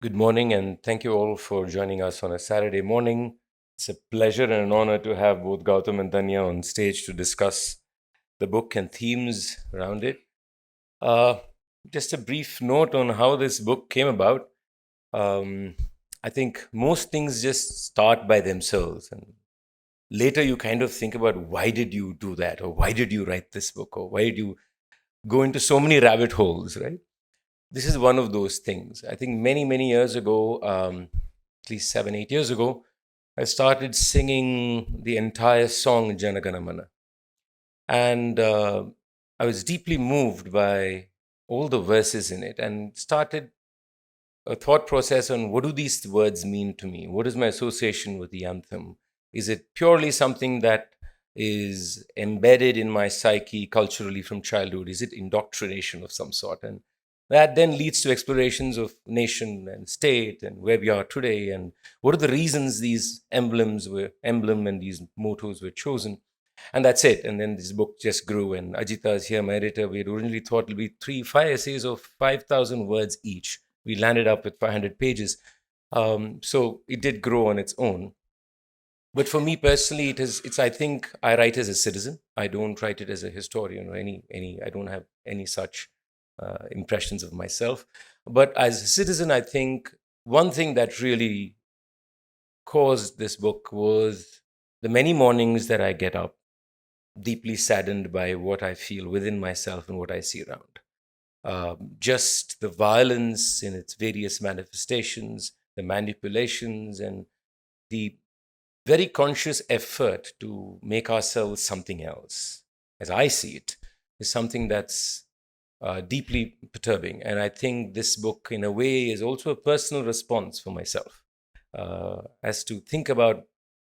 Good morning, and thank you all for joining us on a Saturday morning. It's a pleasure and an honor to have both Gautam and Dhanya on stage to discuss the book and themes around it. Uh, just a brief note on how this book came about. Um, I think most things just start by themselves, and later you kind of think about why did you do that, or why did you write this book, or why did you go into so many rabbit holes, right? This is one of those things. I think many years ago, at least 7, 8 years ago, I started singing the entire song Janagana Mana. And I was deeply moved by all the verses in it and started a thought process on what do these words mean to me? What is my association with the anthem? Is it purely something that is embedded in my psyche culturally from childhood? Is it indoctrination of some sort? And that then leads to explorations of nation and state and where we are today and what are the reasons these emblem and these mottos were chosen. And that's it. And then this book just grew. And Ajita is here, my editor. We had originally thought it'll be five essays of 5,000 words each. We landed up with 500 pages. So it did grow on its own. But for me personally, it's I think I write as a citizen. I don't write it as a historian or I don't have any such impressions of myself. But as a citizen, I think one thing that really caused this book was the many mornings that I get up deeply saddened by what I feel within myself and what I see around. Just the violence in its various manifestations, the manipulations, and the very conscious effort to make ourselves something else, as I see it, is something that's deeply perturbing. And I think this book, in a way, is also a personal response for myself as to think about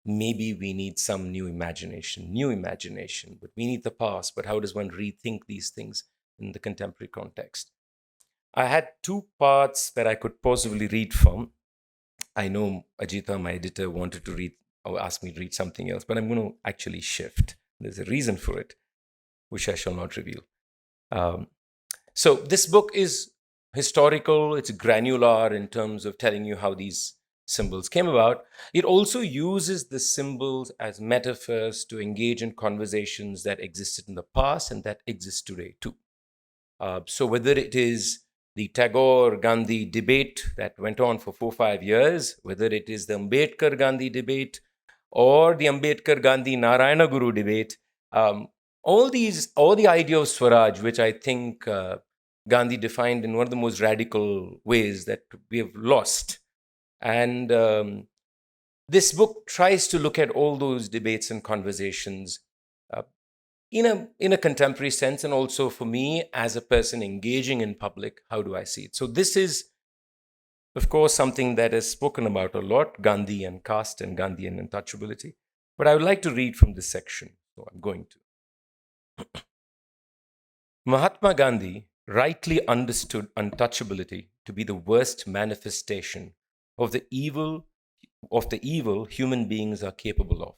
maybe we need some new imagination, but we need the past. But how does one rethink these things in the contemporary context? I had two parts that I could possibly read from. I know Ajita, my editor, wanted to read or ask me to read something else, but I'm going to actually shift. There's a reason for it, which I shall not reveal. So this book is historical, it's granular in terms of telling you how these symbols came about. It also uses the symbols as metaphors to engage in conversations that existed in the past and that exist today too. So whether it is the Tagore-Gandhi debate that went on for 4 or 5 years, whether it is the Ambedkar-Gandhi debate or the Ambedkar-Gandhi-Narayana Guru debate, all the idea of Swaraj, which I think Gandhi defined in one of the most radical ways that we have lost. And this book tries to look at all those debates and conversations in a contemporary sense, and also for me as a person engaging in public, how do I see it? So this is, of course, something that is spoken about a lot, Gandhi and caste and Gandhi and untouchability. But I would like to read from this section, so I'm going to. Mahatma Gandhi rightly understood untouchability to be the worst manifestation of the evil human beings are capable of.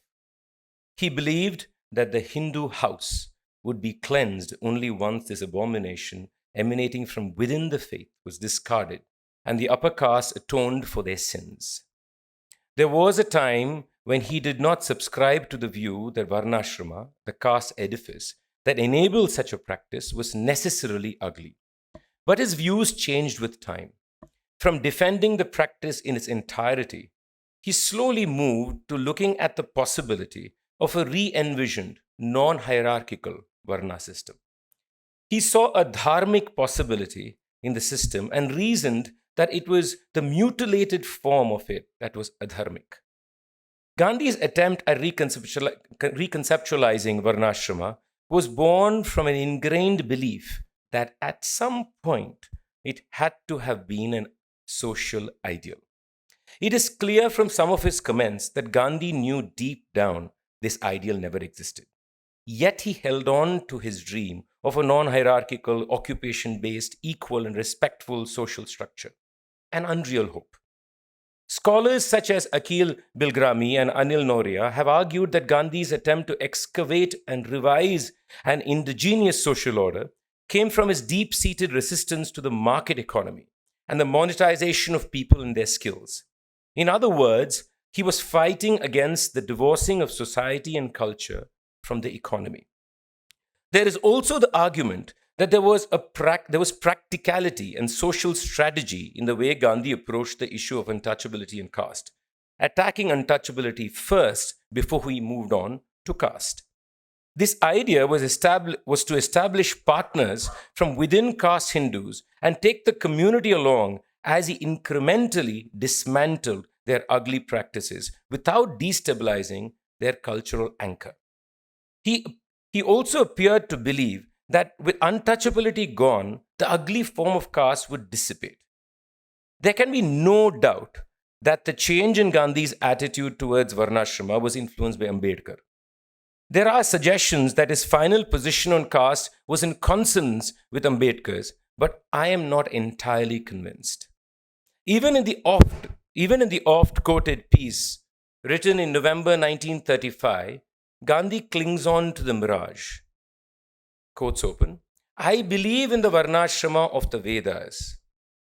He believed that the Hindu house would be cleansed only once this abomination emanating from within the faith was discarded and the upper caste atoned for their sins. There was a time when he did not subscribe to the view that Varnashrama, the caste edifice that enabled such a practice, was necessarily ugly. But his views changed with time. From defending the practice in its entirety, he slowly moved to looking at the possibility of a re-envisioned, non-hierarchical Varna system. He saw a dharmic possibility in the system and reasoned that it was the mutilated form of it that was adharmic. Gandhi's attempt at reconceptualizing Varnashrama was born from an ingrained belief that at some point it had to have been a social ideal. It is clear from some of his comments that Gandhi knew deep down this ideal never existed. Yet he held on to his dream of a non-hierarchical, occupation-based, equal and respectful social structure, an unreal hope. Scholars such as Akhil Bilgrami and Anil Noria have argued that Gandhi's attempt to excavate and revise an indigenous social order came from his deep-seated resistance to the market economy and the monetization of people and their skills. In other words, he was fighting against the divorcing of society and culture from the economy. There is also the argument that there was practicality and social strategy in the way Gandhi approached the issue of untouchability and caste, attacking untouchability first before he moved on to caste. This idea was to establish partners from within caste Hindus and take the community along as he incrementally dismantled their ugly practices without destabilizing their cultural anchor. He also appeared to believe that with untouchability gone, the ugly form of caste would dissipate. There can be no doubt that the change in Gandhi's attitude towards Varnashrama was influenced by Ambedkar. There are suggestions that his final position on caste was in consonance with Ambedkar's, but I am not entirely convinced. Even in the oft-quoted piece written in November 1935, Gandhi clings on to the mirage. Quotes open, I believe in the Varnashrama of the Vedas,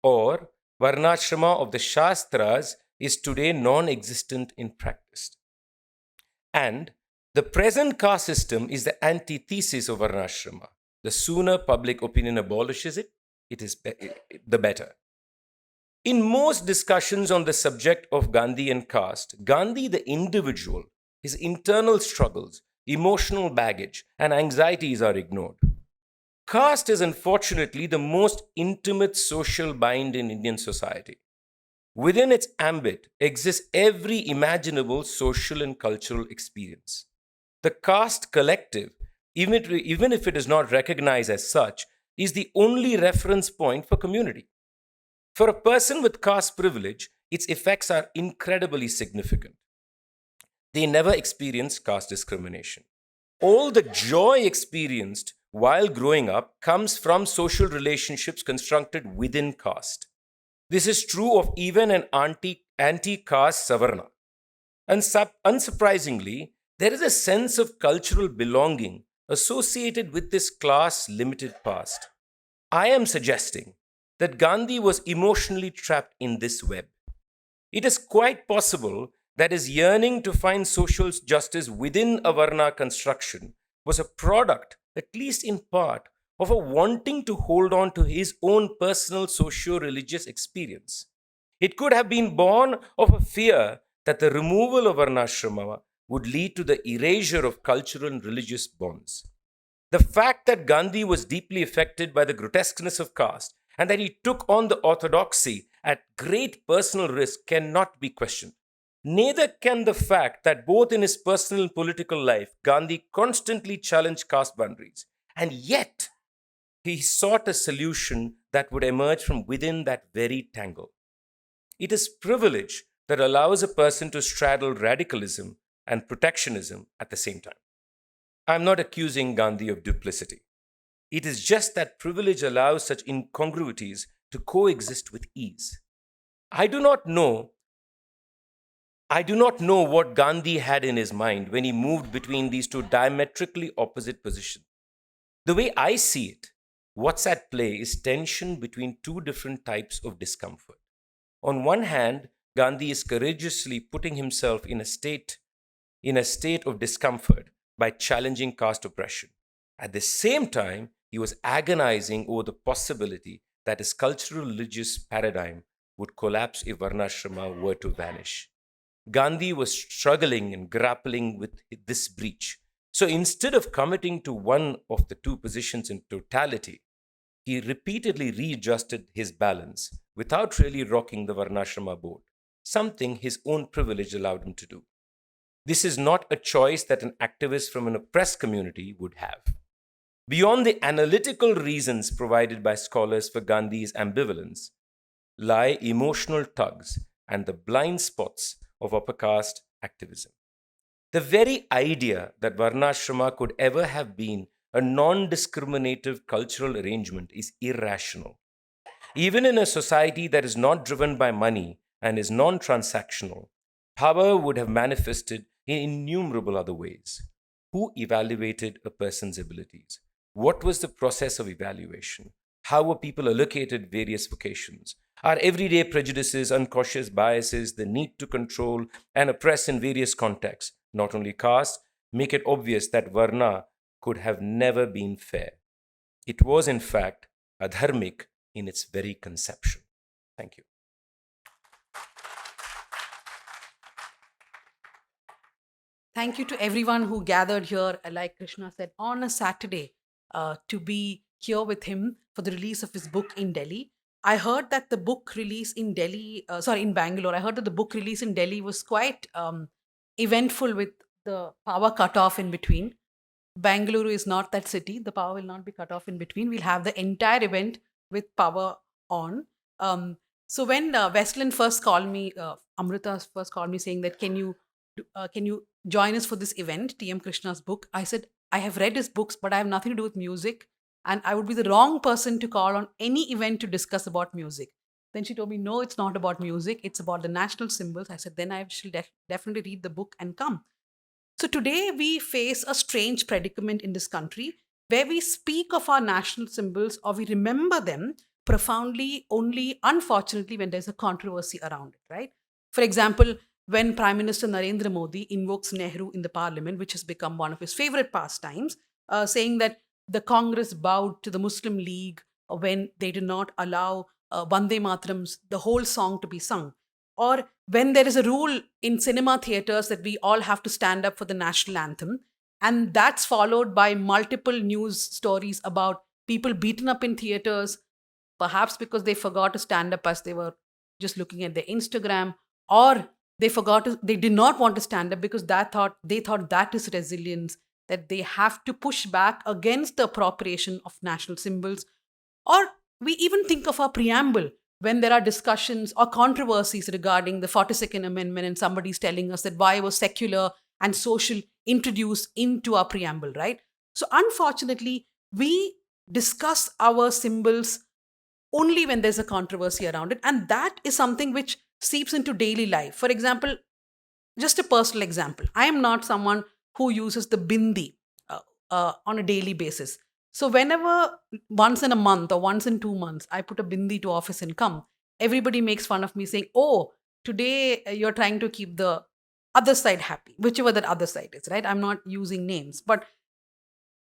or Varnashrama of the Shastras is today non-existent in practice. And the present caste system is the antithesis of Varnashrama. The sooner public opinion abolishes it, the better. In most discussions on the subject of Gandhi and caste, Gandhi the individual, his internal struggles, emotional baggage, and anxieties are ignored. Caste is unfortunately the most intimate social bind in Indian society. Within its ambit exists every imaginable social and cultural experience. The caste collective, even if it is not recognized as such, is the only reference point for community. For a person with caste privilege, its effects are incredibly significant. They never experience caste discrimination. All the joy experienced while growing up comes from social relationships constructed within caste. This is true of even an anti-caste Savarna. And unsurprisingly, there is a sense of cultural belonging associated with this class-limited past. I am suggesting that Gandhi was emotionally trapped in this web. It is quite possible that his yearning to find social justice within a Varna construction was a product, at least in part, of a wanting to hold on to his own personal socio-religious experience. It could have been born of a fear that the removal of Varnashrama would lead to the erasure of cultural and religious bonds. The fact that Gandhi was deeply affected by the grotesqueness of caste and that he took on the orthodoxy at great personal risk cannot be questioned. Neither can the fact that both in his personal and political life, Gandhi constantly challenged caste boundaries, and yet he sought a solution that would emerge from within that very tangle. It is privilege that allows a person to straddle radicalism and protectionism at the same time. I'm not accusing Gandhi of duplicity. It is just that privilege allows such incongruities to coexist with ease. I do not know what Gandhi had in his mind when he moved between these two diametrically opposite positions. The way I see it, what's at play is tension between two different types of discomfort. On one hand, Gandhi is courageously putting himself in a state of discomfort by challenging caste oppression. At the same time, he was agonizing over the possibility that his cultural religious paradigm would collapse if Varnashrama were to vanish. Gandhi was struggling and grappling with this breach. So instead of committing to one of the two positions in totality, he repeatedly readjusted his balance without really rocking the Varnashrama boat, something his own privilege allowed him to do. This is not a choice that an activist from an oppressed community would have. Beyond the analytical reasons provided by scholars for Gandhi's ambivalence lie emotional tugs and the blind spots of upper caste activism. The very idea that Varnashrama could ever have been a non-discriminative cultural arrangement is irrational. Even in a society that is not driven by money and is non-transactional, power would have manifested in innumerable other ways. Who evaluated a person's abilities? What was the process of evaluation? How were people allocated various vocations? Our everyday prejudices, unconscious biases, the need to control and oppress in various contexts, not only caste, make it obvious that Varna could have never been fair. It was, in fact, adharmic in its very conception. Thank you. Thank you to everyone who gathered here, like Krishna said, on a Saturday to be here with him for the release of his book in Delhi. I heard that the book release in in Bangalore, I heard that the book release in Delhi was quite eventful with the power cut off in between. Bangalore is not that city. The power will not be cut off in between. We'll have the entire event with power on. So when Westland first called me, Amrita first called me saying that can you join us for this event, T M Krishna's book? I said I have read his books, but I have nothing to do with music, and I would be the wrong person to call on any event to discuss about music. Then she told me, no, it's not about music. It's about the national symbols. I said, then I shall definitely read the book and come. So today we face a strange predicament in this country where we speak of our national symbols or we remember them profoundly only, unfortunately, when there's a controversy around it, right? For example, when Prime Minister Narendra Modi invokes Nehru in the parliament, which has become one of his favorite pastimes, saying that the Congress bowed to the Muslim League when they did not allow Vande Mataram's, the whole song to be sung. Or when there is a rule in cinema theaters that we all have to stand up for the national anthem, and that's followed by multiple news stories about people beaten up in theaters, perhaps because they forgot to stand up as they were just looking at their Instagram, or they did not want to stand up because they thought that is resilience, that they have to push back against the appropriation of national symbols. Or we even think of our preamble when there are discussions or controversies regarding the 42nd Amendment and somebody's telling us that why was secular and social introduced into our preamble, right? So unfortunately, we discuss our symbols only when there's a controversy around it. And that is something which seeps into daily life. For example, just a personal example, I am not someone who uses the bindi on a daily basis. So whenever once in a month or once in 2 months, I put a bindi to office and come, everybody makes fun of me saying, oh, today you're trying to keep the other side happy, whichever that other side is, right? I'm not using names. But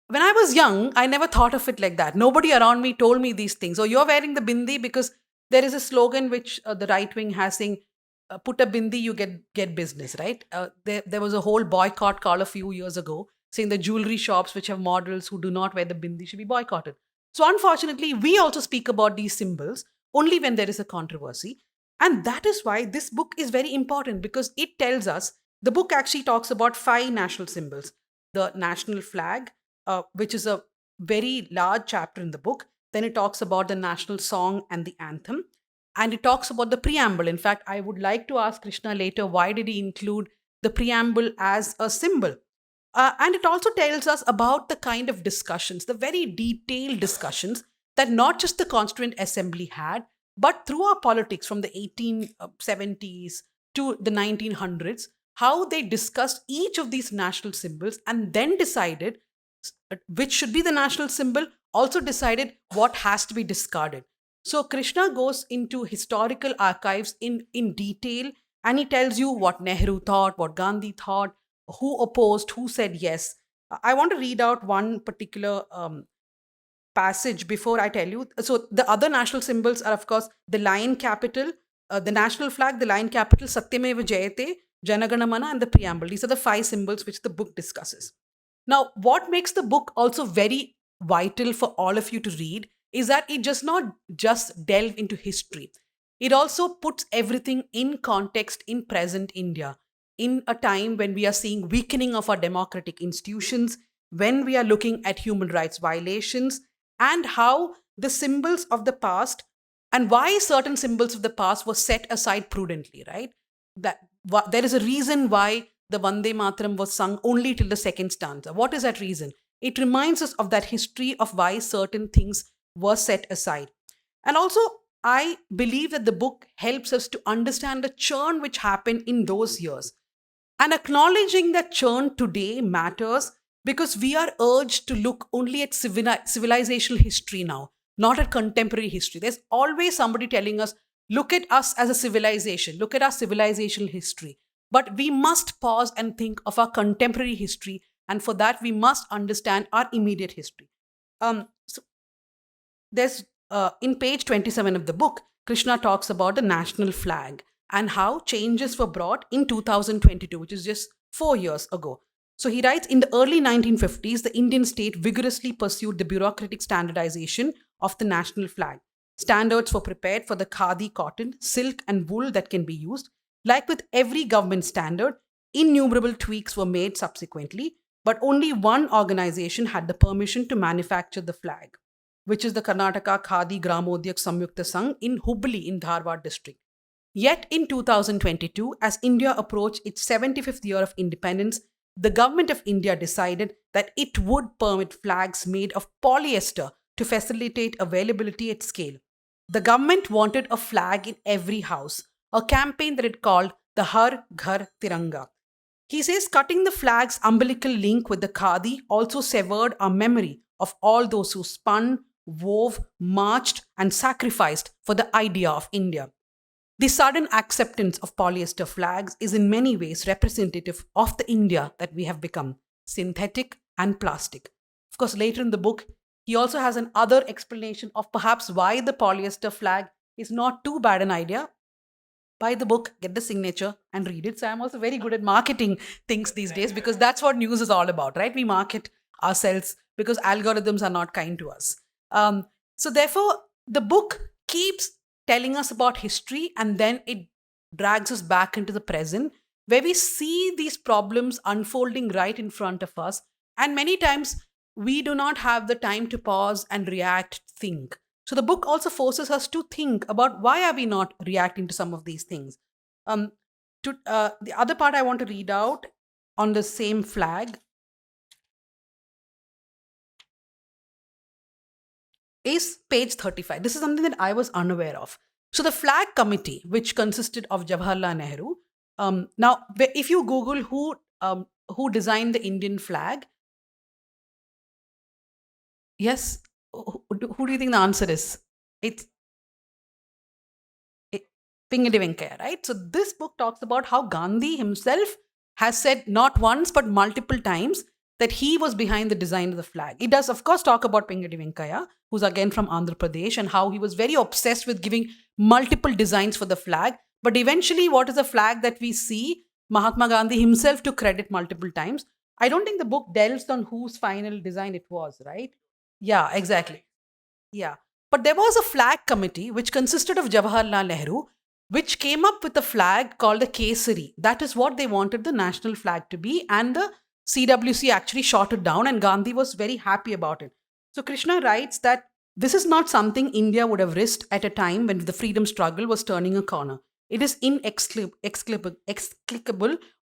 when I was young, I never thought of it like that. Nobody around me told me these things. Oh, you're wearing the bindi because there is a slogan which the right wing has saying, put a bindi, you get business, right? There was a whole boycott call a few years ago saying the jewelry shops which have models who do not wear the bindi should be boycotted. So unfortunately, we also speak about these symbols only when there is a controversy. And that is why this book is very important, because it tells us, the book actually talks about 5 national symbols. The national flag, which is a very large chapter in the book. Then it talks about the national song and the anthem. And it talks about the preamble. In fact, I would like to ask Krishna later, why did he include the preamble as a symbol? And it also tells us about the kind of discussions, the very detailed discussions that not just the Constituent Assembly had, but through our politics from the 1870s to the 1900s, how they discussed each of these national symbols and then decided which should be the national symbol, also decided what has to be discarded. So Krishna goes into historical archives in detail, and he tells you what Nehru thought, what Gandhi thought, who opposed, who said yes. I want to read out one particular passage before I tell you. So the other national symbols are, of course, the lion capital, the national flag, the lion capital, Satyameva Jayate, Janaganamana, and the preamble. These are the 5 symbols which the book discusses. Now, what makes the book also very vital for all of you to read is that it does not just delve into history. It also puts everything in context in present India, in a time when we are seeing weakening of our democratic institutions, when we are looking at human rights violations, and how the symbols of the past and why certain symbols of the past were set aside prudently, right? There is a reason why the Vande Mataram was sung only till the second stanza. What is that reason? It reminds us of that history of why certain things were set aside. And also, I believe that the book helps us to understand the churn which happened in those years. And acknowledging that churn today matters because we are urged to look only at civilizational history now, not at contemporary history. There's always somebody telling us, look at us as a civilization, look at our civilizational history. But we must pause and think of our contemporary history. And for that, we must understand our immediate history. So there's in page 27 of the book, Krishna talks about the national flag and how changes were brought in 2022, which is just 4 years ago. So he writes, in the early 1950s, the Indian state vigorously pursued the bureaucratic standardization of the national flag. Standards were prepared for the khadi, cotton, silk, and wool that can be used. Like with every government standard, innumerable tweaks were made subsequently, but only one organization had the permission to manufacture the flag, which is the Karnataka Khadi Gramodyak Samyukta Sangh in Hubli in Dharwad district. Yet in 2022, as India approached its 75th year of independence, the government of India decided that it would permit flags made of polyester to facilitate availability at scale. The government wanted a flag in every house, a campaign that it called the Har Ghar Tiranga. He says cutting the flag's umbilical link with the khadi also severed our memory of all those who spun, wove, marched, and sacrificed for the idea of India. The sudden acceptance of polyester flags is in many ways representative of the India that we have become, synthetic and plastic. Of course, later in the book, he also has another explanation of perhaps why the polyester flag is not too bad an idea. Buy the book, get the signature, and read it. So I'm also very good at marketing things these days because that's what news is all about, right? We market ourselves because algorithms are not kind to us. So therefore, the book keeps telling us about history and then it drags us back into the present where we see these problems unfolding right in front of us. And many times we do not have the time to pause and react, think. So the book also forces us to think about why are we not reacting to some of these things. The other part I want to read out on the same flag is page 35. This is something that I was unaware of. So the flag committee, which consisted of Jawaharlal Nehru, now if you Google who designed the Indian flag, yes, who do you think the answer is? It's Pingadi Venkaya, right? So this book talks about how Gandhi himself has said not once but multiple times that he was behind the design of the flag. It does, of course, talk about Pingadi Venkaya, who's again from Andhra Pradesh, and how he was very obsessed with giving multiple designs for the flag. But eventually, what is the flag that we see? Mahatma Gandhi himself took credit multiple times. I don't think the book delves on whose final design it was, right? Yeah, exactly. Yeah. But there was a flag committee which consisted of Jawaharlal Nehru, which came up with a flag called the Kesari. That is what they wanted the national flag to be. And the CWC actually shot it down, and Gandhi was very happy about it. So Krishna writes that this is not something India would have risked at a time when the freedom struggle was turning a corner. It is inexplicable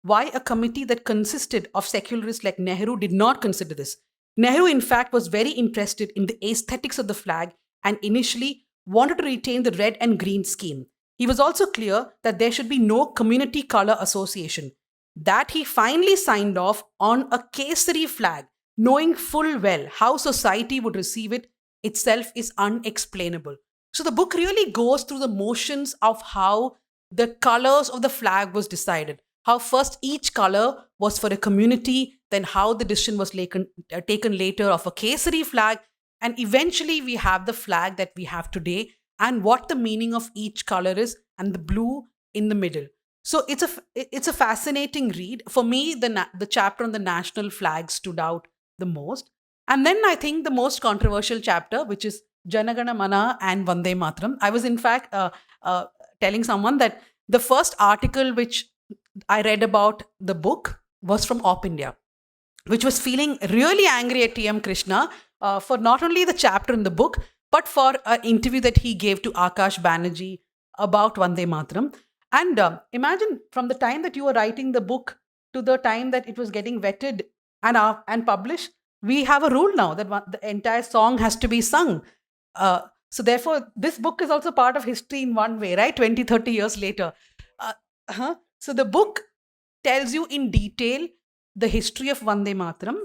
why a committee that consisted of secularists like Nehru did not consider this. Nehru, in fact, was very interested in the aesthetics of the flag and initially wanted to retain the red and green scheme. He was also clear that there should be no community color association. That he finally signed off on a Kesari flag, knowing full well how society would receive it itself is unexplainable. So the book really goes through the motions of how the colors of the flag was decided. How first each color was for a community, then how the decision was taken later of a Kesari flag, and eventually we have the flag that we have today and what the meaning of each color is and the blue in the middle. So it's a fascinating read. For me, the chapter on the national flag stood out the most. And then I think the most controversial chapter, which is Janagana Mana and Vande Mataram. I was in fact telling someone that the first article which I read about the book was from Op India, which was feeling really angry at T M Krishna for not only the chapter in the book, but for an interview that he gave to Akash Banerjee about Vande Mataram. And imagine from the time that you were writing the book to the time that it was getting vetted and published, we have a rule now that the entire song has to be sung. So therefore, this book is also part of history in one way, right? 20, 30 years later. So the book tells you in detail the history of Vande Mataram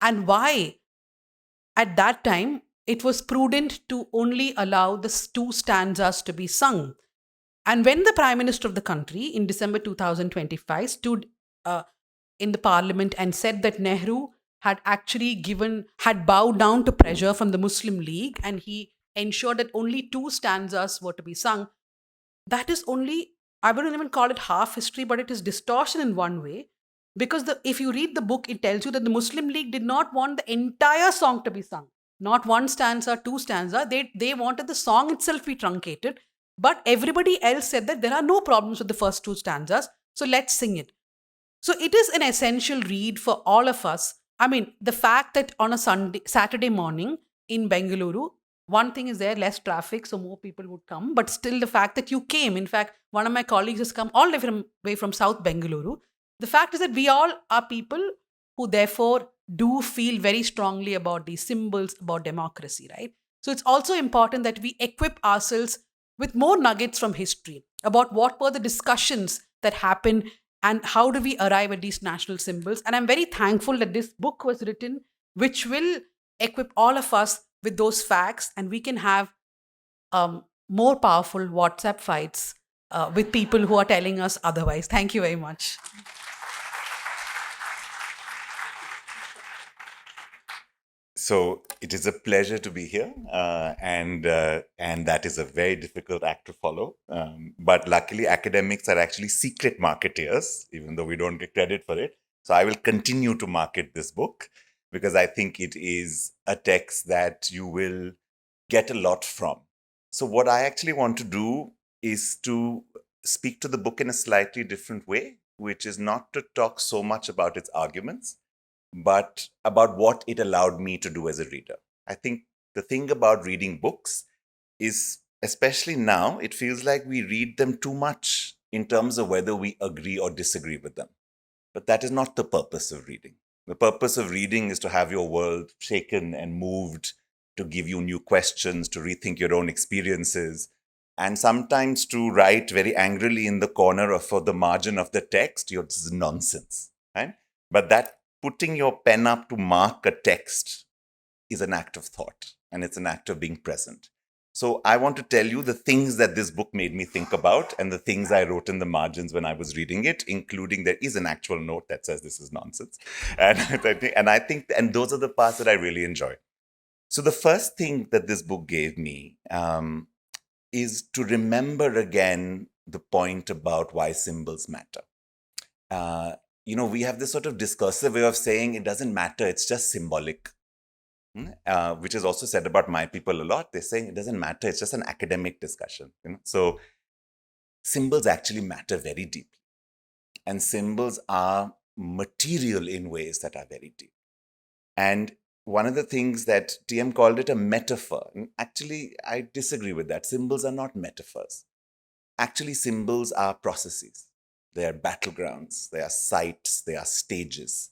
and why at that time it was prudent to only allow the two stanzas to be sung. And when the Prime Minister of the country in December 2025 stood uh, in the parliament and said that Nehru had bowed down to pressure from the Muslim League, and he ensured that only two stanzas were to be sung, that is only, I wouldn't even call it half history, but it is distortion in one way. Because if you read the book, it tells you that the Muslim League did not want the entire song to be sung. Not one stanza, two stanza. They wanted the song itself be truncated. But everybody else said that there are no problems with the first two stanzas, so let's sing it. So it is an essential read for all of us. I mean, the fact that on a Saturday morning in Bengaluru, one thing is there, less traffic, so more people would come. But still, the fact that you came, in fact, one of my colleagues has come all the way from South Bengaluru. The fact is that we all are people who therefore do feel very strongly about these symbols, about democracy, right? So it's also important that we equip ourselves with more nuggets from history about what were the discussions that happened and how do we arrive at these national symbols. And I'm very thankful that this book was written, which will equip all of us with those facts, and we can have more powerful WhatsApp fights with people who are telling us otherwise. Thank you very much. So it is a pleasure to be here, and that is a very difficult act to follow. But luckily, academics are actually secret marketeers, even though we don't get credit for it. So I will continue to market this book because I think it is a text that you will get a lot from. So what I actually want to do is to speak to the book in a slightly different way, which is not to talk so much about its arguments, but about what it allowed me to do as a reader. I think the thing about reading books is, especially now, it feels like we read them too much in terms of whether we agree or disagree with them. But that is not the purpose of reading. The purpose of reading is to have your world shaken and moved, to give you new questions, to rethink your own experiences, and sometimes to write very angrily in the corner or for the margin of the text, this is nonsense, right? But that putting your pen up to mark a text is an act of thought, and it's an act of being present. So I want to tell you the things that this book made me think about and the things I wrote in the margins when I was reading it, including there is an actual note that says this is nonsense. And I think those are the parts that I really enjoy. So the first thing that this book gave me is to remember again the point about why symbols matter. We have this sort of discursive way of saying it doesn't matter, it's just symbolic. Which is also said about my people a lot. They're saying it doesn't matter, it's just an academic discussion. So symbols actually matter very deeply. And symbols are material in ways that are very deep. And one of the things that TM called it a metaphor. And actually, I disagree with that. Symbols are not metaphors. Actually, symbols are processes. They are battlegrounds, they are sites, they are stages,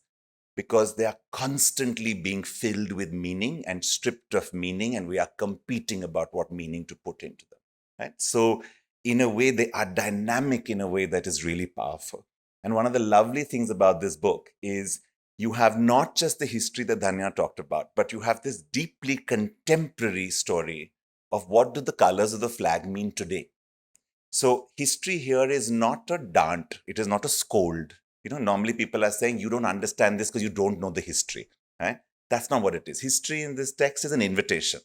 because they are constantly being filled with meaning and stripped of meaning, and we are competing about what meaning to put into them, right? So in a way, they are dynamic in a way that is really powerful. And one of the lovely things about this book is you have not just the history that Dhanya talked about, but you have this deeply contemporary story of what do the colors of the flag mean today. So history here is not a dant, it is not a scold. Normally people are saying, you don't understand this because you don't know the history, right? That's not what it is. History in this text is an invitation.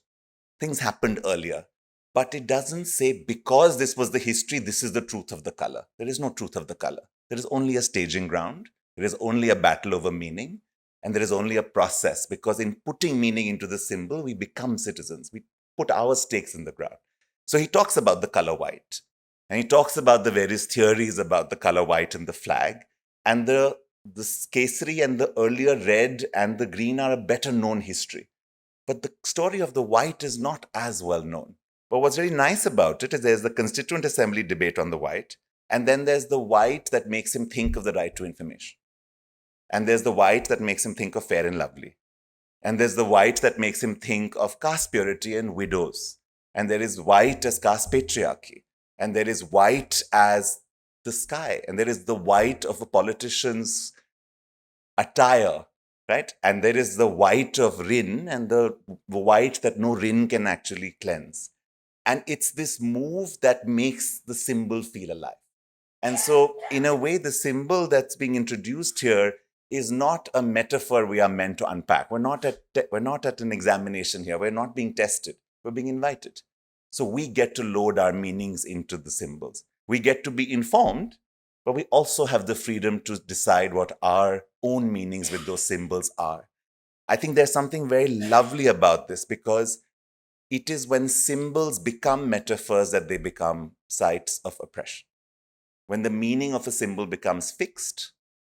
Things happened earlier, but it doesn't say because this was the history, this is the truth of the color. There is no truth of the color. There is only a staging ground. There is only a battle over meaning. And there is only a process, because in putting meaning into the symbol, we become citizens. We put our stakes in the ground. So he talks about the color white. And he talks about the various theories about the color white in the flag. And the Kesari and the earlier red and the green are a better known history. But the story of the white is not as well known. But what's very nice about it is there's the Constituent Assembly debate on the white. And then there's the white that makes him think of the right to information. And there's the white that makes him think of Fair and Lovely. And there's the white that makes him think of caste purity and widows. And there is white as caste patriarchy. And there is white as the sky. And there is the white of a politician's attire, right? And there is the white of Rin and the white that no Rin can actually cleanse. And it's this move that makes the symbol feel alive. And so, in a way, the symbol that's being introduced here is not a metaphor we are meant to unpack. We're not at an examination here. We're not being tested. We're being invited. So we get to load our meanings into the symbols. We get to be informed, but we also have the freedom to decide what our own meanings with those symbols are. I think there's something very lovely about this, because it is when symbols become metaphors that they become sites of oppression. When the meaning of a symbol becomes fixed,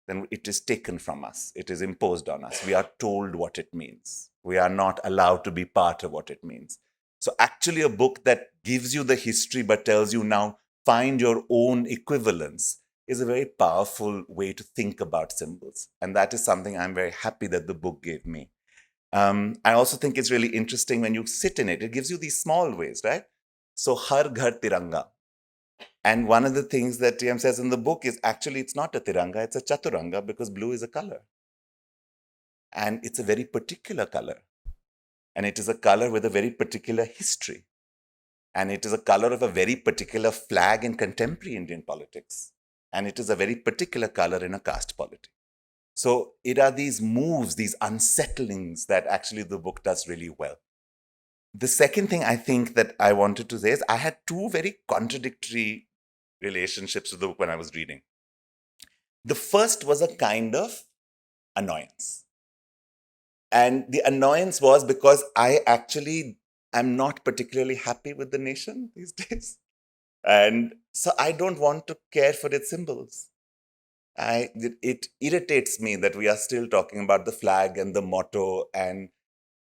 then it is taken from us. It is imposed on us. We are told what it means. We are not allowed to be part of what it means. So actually, a book that gives you the history but tells you now find your own equivalence is a very powerful way to think about symbols. And that is something I'm very happy that the book gave me. I also think it's really interesting when you sit in it. It gives you these small ways, right? So, Har Ghar Tiranga. And one of the things that TM says in the book is actually it's not a Tiranga, it's a Chaturanga, because blue is a color. And it's a very particular color. And it is a color with a very particular history. And it is a color of a very particular flag in contemporary Indian politics. And it is a very particular color in a caste polity. So it are these moves, these unsettlings that actually the book does really well. The second thing I think that I wanted to say is I had two very contradictory relationships with the book when I was reading. The first was a kind of annoyance. And the annoyance was because I actually am not particularly happy with the nation these days. And so I don't want to care for its symbols. It irritates me that we are still talking about the flag and the motto. And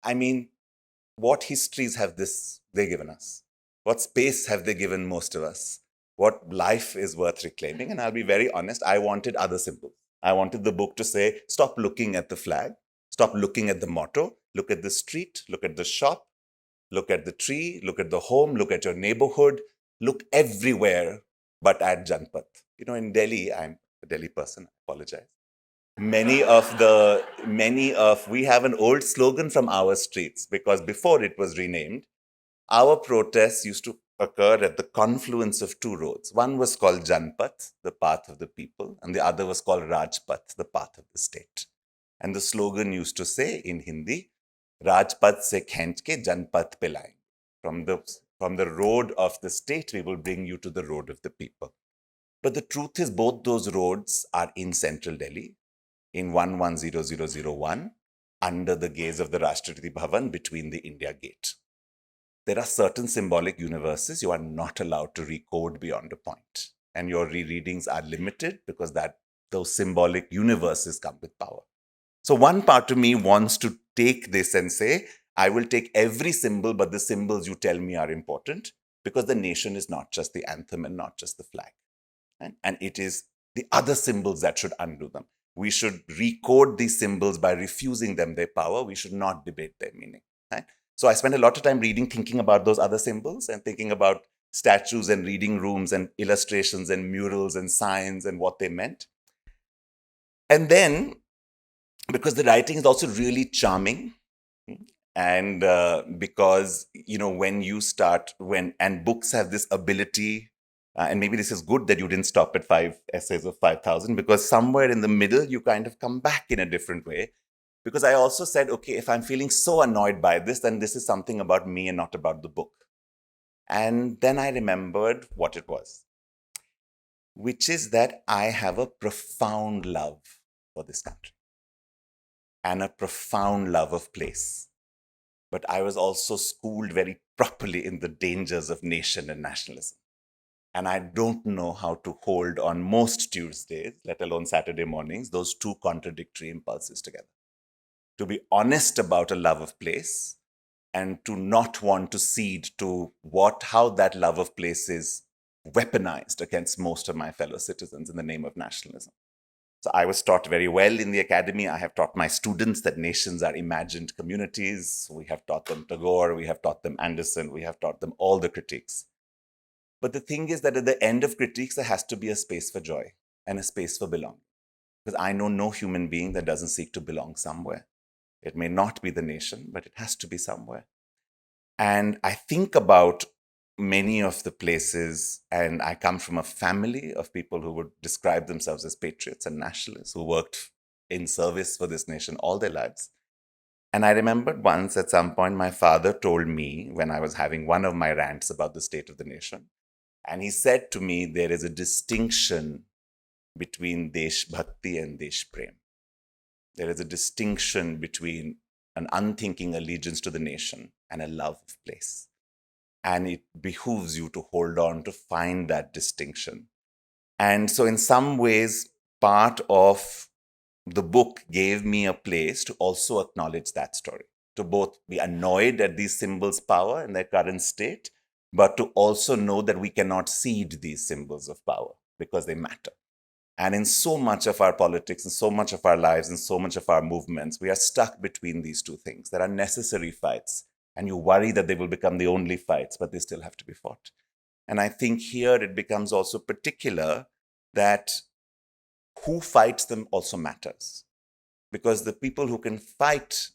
I mean, what histories have they given us? What space have they given most of us? What life is worth reclaiming? And I'll be very honest, I wanted other symbols. I wanted the book to say, stop looking at the flag, stop looking at the motto, look at the street, look at the shop, look at the tree, look at the home, look at your neighborhood, look everywhere but at Janpat. You know, in Delhi, I'm a Delhi person, I apologize. We have an old slogan from our streets, because before it was renamed, our protests used to occur at the confluence of two roads. One was called Janpat, the path of the people, and the other was called Rajpath, the path of the state. And the slogan used to say in Hindi, Rajpath se khench ke Janpat pe laenge. From the road of the state, we will bring you to the road of the people. But the truth is, both those roads are in central Delhi, in 110001, under the gaze of the Rashtrapati Bhavan between the India Gate. There are certain symbolic universes you are not allowed to recode beyond a point. And your rereadings are limited because those symbolic universes come with power. So one part of me wants to take this and say, I will take every symbol, but the symbols you tell me are important, because the nation is not just the anthem and not just the flag. And it is the other symbols that should undo them. We should recode these symbols by refusing them their power. We should not debate their meaning. Right? So I spent a lot of time reading, thinking about those other symbols and thinking about statues and reading rooms and illustrations and murals and signs and what they meant. And then, because the writing is also really charming, and because, you know, and books have this ability, and maybe this is good that you didn't stop at 5 essays of 5,000, because somewhere in the middle, you kind of come back in a different way. Because I also said, okay, if I'm feeling so annoyed by this, then this is something about me and not about the book. And then I remembered what it was, which is that I have a profound love for this country and a profound love of place. But I was also schooled very properly in the dangers of nation and nationalism. And I don't know how to hold on most Tuesdays, let alone Saturday mornings, those two contradictory impulses together. To be honest about a love of place and to not want to cede to how that love of place is weaponized against most of my fellow citizens in the name of nationalism. So I was taught very well in the academy. I have taught my students that nations are imagined communities. We have taught them Tagore, we have taught them Anderson, we have taught them all the critiques. But the thing is that at the end of critiques, there has to be a space for joy and a space for belonging. because I know no human being that doesn't seek to belong somewhere. It may not be the nation, but it has to be somewhere. And I think about many of the places, and I come from a family of people who would describe themselves as patriots and nationalists who worked in service for this nation all their lives. And I remembered once at some point, my father told me when I was having one of my rants about the state of the nation, and he said to me, there is a distinction between Desh Bhakti and Desh Prem. There is a distinction between an unthinking allegiance to the nation and a love of place. And it behooves you to hold on to find that distinction. And so, in some ways, part of the book gave me a place to also acknowledge that story, to both be annoyed at these symbols' power in their current state, but to also know that we cannot cede these symbols of power because they matter. And in so much of our politics, and so much of our lives, and so much of our movements, we are stuck between these two things. There are necessary fights, and you worry that they will become the only fights, but they still have to be fought. And I think here it becomes also particular that who fights them also matters. Because the people who can fight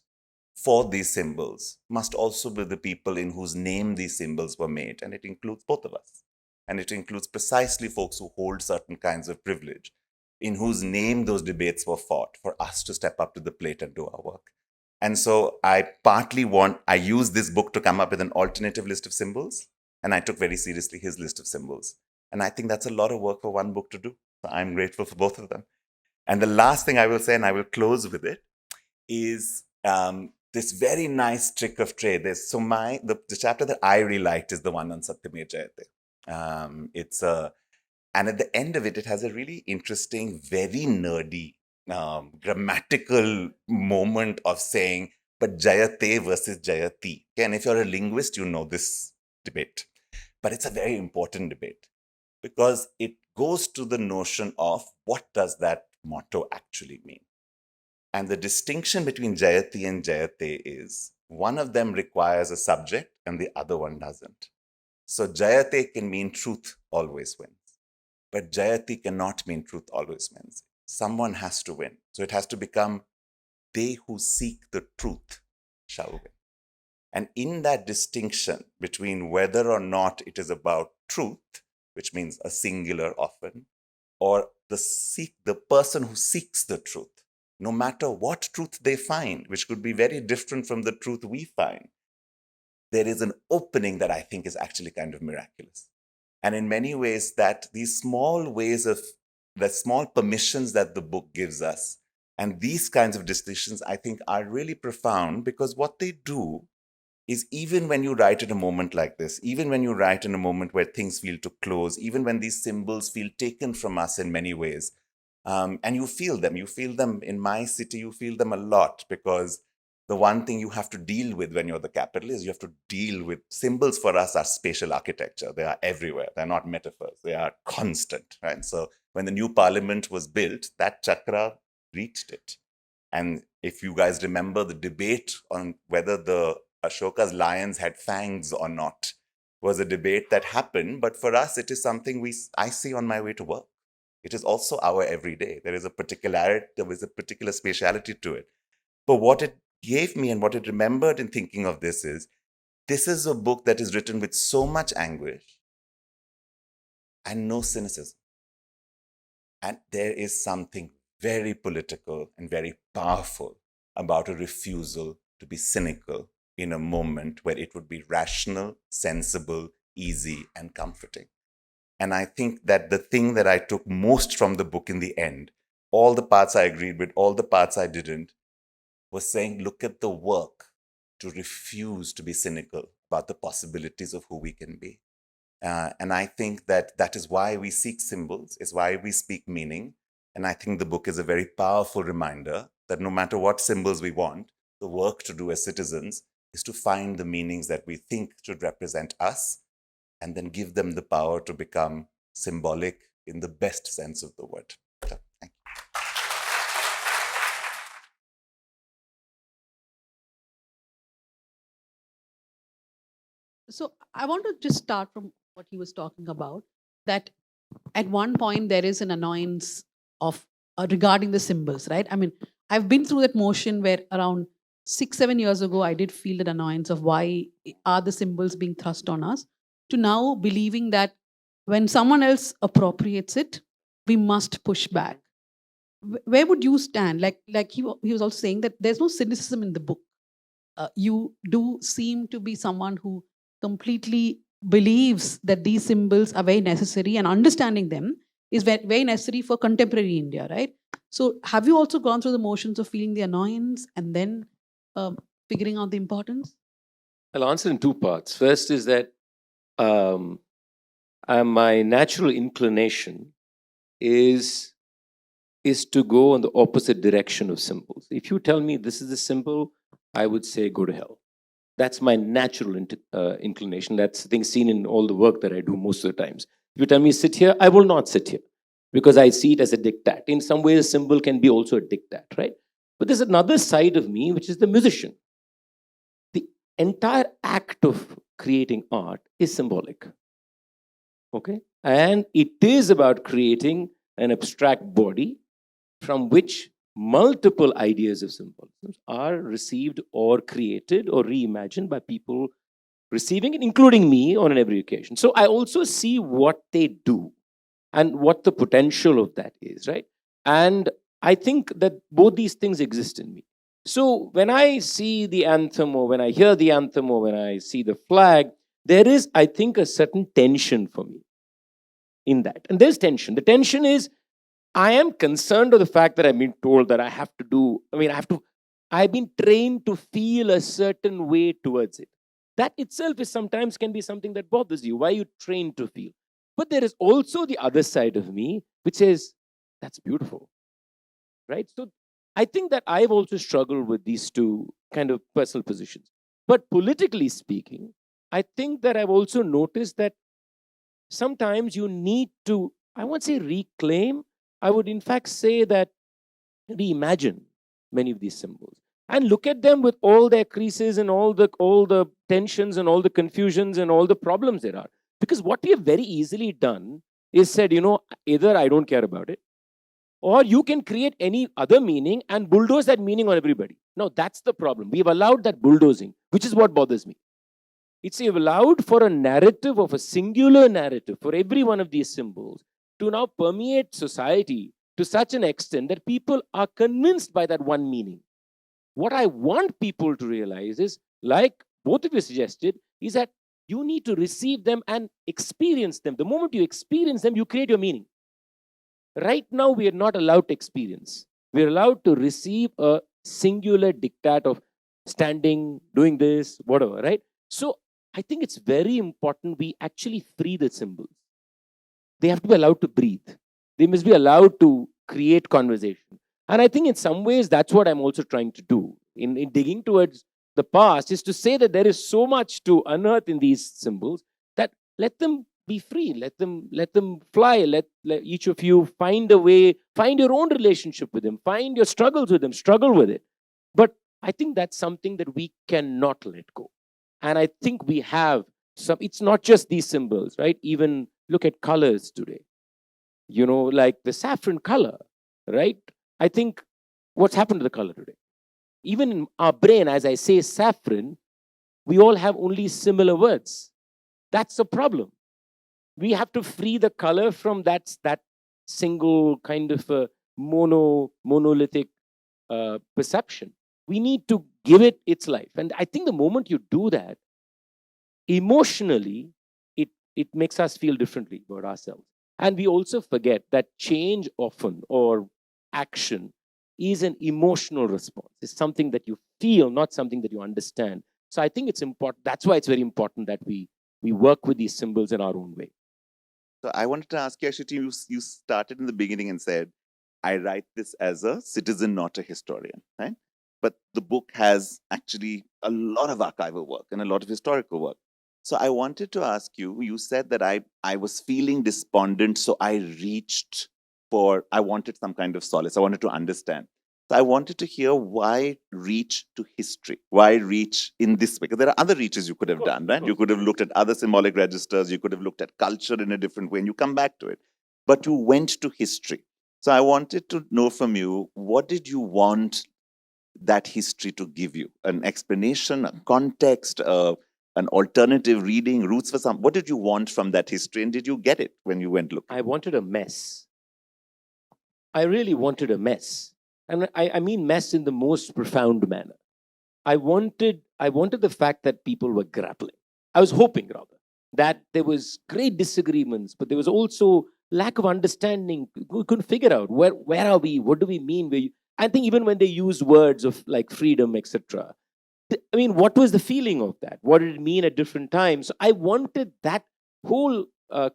for these symbols must also be the people in whose name these symbols were made. And it includes both of us. And it includes precisely folks who hold certain kinds of privilege, in whose name those debates were fought, for us to step up to the plate and do our work. And so I used this book to come up with an alternative list of symbols, and I took very seriously his list of symbols. And I think that's a lot of work for one book to do. So I'm grateful for both of them. And the last thing I will say, and I will close with it, is this very nice trick of trade. The chapter that I really liked is the one on Satyamev Jayate. And at the end of it, it has a really interesting, very nerdy, grammatical moment of saying, but Jayate versus Jayati. Okay? And if you're a linguist, you know this debate. But it's a very important debate because it goes to the notion of what does that motto actually mean. And the distinction between Jayati and Jayate is one of them requires a subject and the other one doesn't. So Jayate can mean truth always wins. But Jayati cannot mean truth always wins. Someone has to win. So it has to become they who seek the truth shall win. And in that distinction between whether or not it is about truth, which means a singular often, or the person who seeks the truth, no matter what truth they find, which could be very different from the truth we find, there is an opening that I think is actually kind of miraculous. And in many ways, that these small ways of the small permissions that the book gives us, and these kinds of distinctions, I think are really profound, because what they do is, even when you write at a moment like this, even when you write in a moment where things feel to close, even when these symbols feel taken from us in many ways, and you feel them in my city, you feel them a lot, because the one thing you have to deal with when you're the capital is you have to deal with symbols. For us are spatial architecture. They are everywhere. They're not metaphors. They are constant, right? So when the new parliament was built, that chakra reached it. And if you guys remember the debate on whether the Ashoka's lions had fangs or not was a debate that happened. But for us, it is something I see on my way to work. It is also our everyday. There is a particular spatiality to it. But what it gave me and what it remembered in thinking of this is a book that is written with so much anguish and no cynicism. And there is something very political and very powerful about a refusal to be cynical in a moment where it would be rational, sensible, easy, and comforting. And I think that the thing that I took most from the book in the end, all the parts I agreed with, all the parts I didn't, was saying, look at the work to refuse to be cynical about the possibilities of who we can be. And I think that is why we seek symbols, is why we speak meaning. And I think the book is a very powerful reminder that no matter what symbols we want, the work to do as citizens is to find the meanings that we think should represent us, and then give them the power to become symbolic in the best sense of the word. So, thank you. So I want to just start from what he was talking about, that at one point there is an annoyance of regarding the symbols, right? I mean, I've been through that motion where around 6, 7 years ago, I did feel that annoyance of why are the symbols being thrust on us, to now believing that when someone else appropriates it, we must push back. Where would you stand? Like he was also saying that there's no cynicism in the book. You do seem to be someone who completely believes that these symbols are very necessary, and understanding them is very necessary for contemporary India, right? So, have you also gone through the motions of feeling the annoyance and then figuring out the importance? I'll answer in two parts. First is that um, my natural inclination is to go in the opposite direction of symbols. If you tell me this is a symbol, I would say go to hell. That's my natural inclination. That's the thing seen in all the work that I do most of the times. If you tell me sit here, I will not sit here because I see it as a diktat. In some ways, a symbol can be also a diktat, right? But there's another side of me, which is the musician. The entire act of creating art is symbolic. Okay? And it is about creating an abstract body from which multiple ideas of symbolism are received or created or reimagined by people receiving it, including me on every occasion. So I also see what they do and what the potential of that is, right? And I think that both these things exist in me. So when I see the anthem or when I hear the anthem or when I see the flag, there is, I think, a certain tension for me in that. And there's tension. The tension is I am concerned of the fact that I've been told that I have to do, I've been trained to feel a certain way towards it. That itself is sometimes can be something that bothers you. Why are you trained to feel? But there is also the other side of me, which is, that's beautiful, right? So I think that I've also struggled with these two kind of personal positions. But politically speaking, I think that I've also noticed that sometimes you need to, I won't say reclaim, I would in fact say that reimagine many of these symbols and look at them with all their creases and all the tensions and all the confusions and all the problems there are. Because what we have very easily done is said, either I don't care about it, or you can create any other meaning and bulldoze that meaning on everybody. Now that's the problem. We've allowed that bulldozing, which is what bothers me. It's allowed for a narrative of a singular narrative for every one of these symbols to now permeate society to such an extent that people are convinced by that one meaning. What I want people to realize is, like both of you suggested, is that you need to receive them and experience them. The moment you experience them, you create your meaning. Right now, we are not allowed to experience. We are allowed to receive a singular diktat of standing, doing this, whatever, right? So I think it's very important we actually free the symbols. They have to be allowed to breathe. They must be allowed to create conversation. And I think in some ways, that's what I'm also trying to do in digging towards the past, is to say that there is so much to unearth in these symbols that let them be free, let them fly, let each of you find a way, find your own relationship with them, find your struggles with them, struggle with it. But I think that's something that we cannot let go. And I think we have some, it's not just these symbols, right? Even look at colors today, like the saffron color, right? I think what's happened to the color today? Even in our brain, as I say saffron, we all have only similar words. That's a problem. We have to free the color from that single kind of monolithic perception. We need to give it its life. And I think the moment you do that, emotionally, it makes us feel differently about ourselves. And we also forget that change often, or action, is an emotional response. It's something that you feel, not something that you understand. So I think it's important. That's why it's very important that we work with these symbols in our own way. So I wanted to ask you, actually, you started in the beginning and said, I write this as a citizen, not a historian, right? But the book has actually a lot of archival work and a lot of historical work. So I wanted to ask you, you said that I was feeling despondent, so I wanted some kind of solace. I wanted to understand. So I wanted to hear why reach to history? Why reach in this way? Because there are other reaches you could have done, right? You could have looked at other symbolic registers. You could have looked at culture in a different way, and you come back to it. But you went to history. So I wanted to know from you, what did you want that history to give you? An explanation, a context, an alternative reading, roots for some. What did you want from that history, and did you get it when you went looking? I wanted a mess. I really wanted a mess. And I mean mess in the most profound manner. I wanted the fact that people were grappling. I was hoping, rather, that there was great disagreements, but there was also lack of understanding. We couldn't figure out where are we, what do we mean? I think even when they used words of like freedom, etc. I mean, what was the feeling of that? What did it mean at different times? So I wanted that whole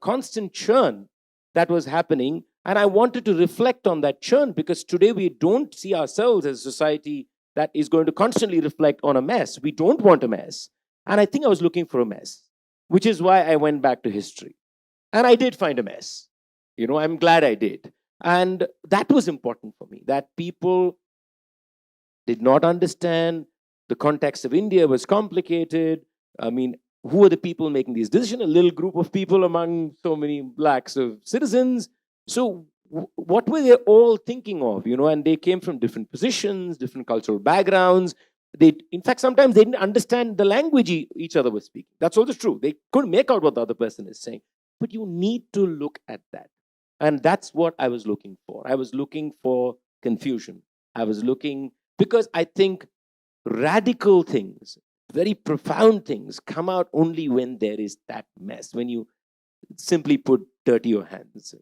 constant churn that was happening, and I wanted to reflect on that churn, because today we don't see ourselves as a society that is going to constantly reflect on a mess. We don't want a mess. And I think I was looking for a mess, which is why I went back to history. And I did find a mess. I'm glad I did. And that was important for me, that people did not understand. The context of India was complicated. I mean, who are the people making these decisions? A little group of people among so many lakhs of citizens. So what were they all thinking of? And they came from different positions, different cultural backgrounds. In fact, sometimes they didn't understand the language each other was speaking. That's also true. They couldn't make out what the other person is saying. But you need to look at that. And that's what I was looking for. I was looking for confusion. I was looking, because I think radical things, very profound things, come out only when there is that mess, when you simply put dirty your hands,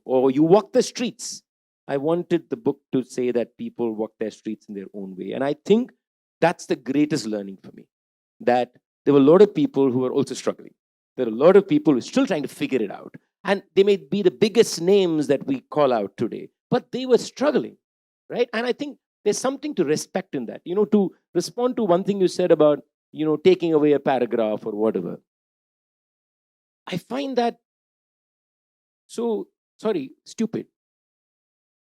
or you walk the streets. I wanted the book to say that people walk their streets in their own way. And I think that's the greatest learning for me, that there were a lot of people who were also struggling. There are a lot of people who are still trying to figure it out. And they may be the biggest names that we call out today, but they were struggling, right? And I think there's something to respect in that. To respond to one thing you said about, taking away a paragraph or whatever. I find that so, stupid.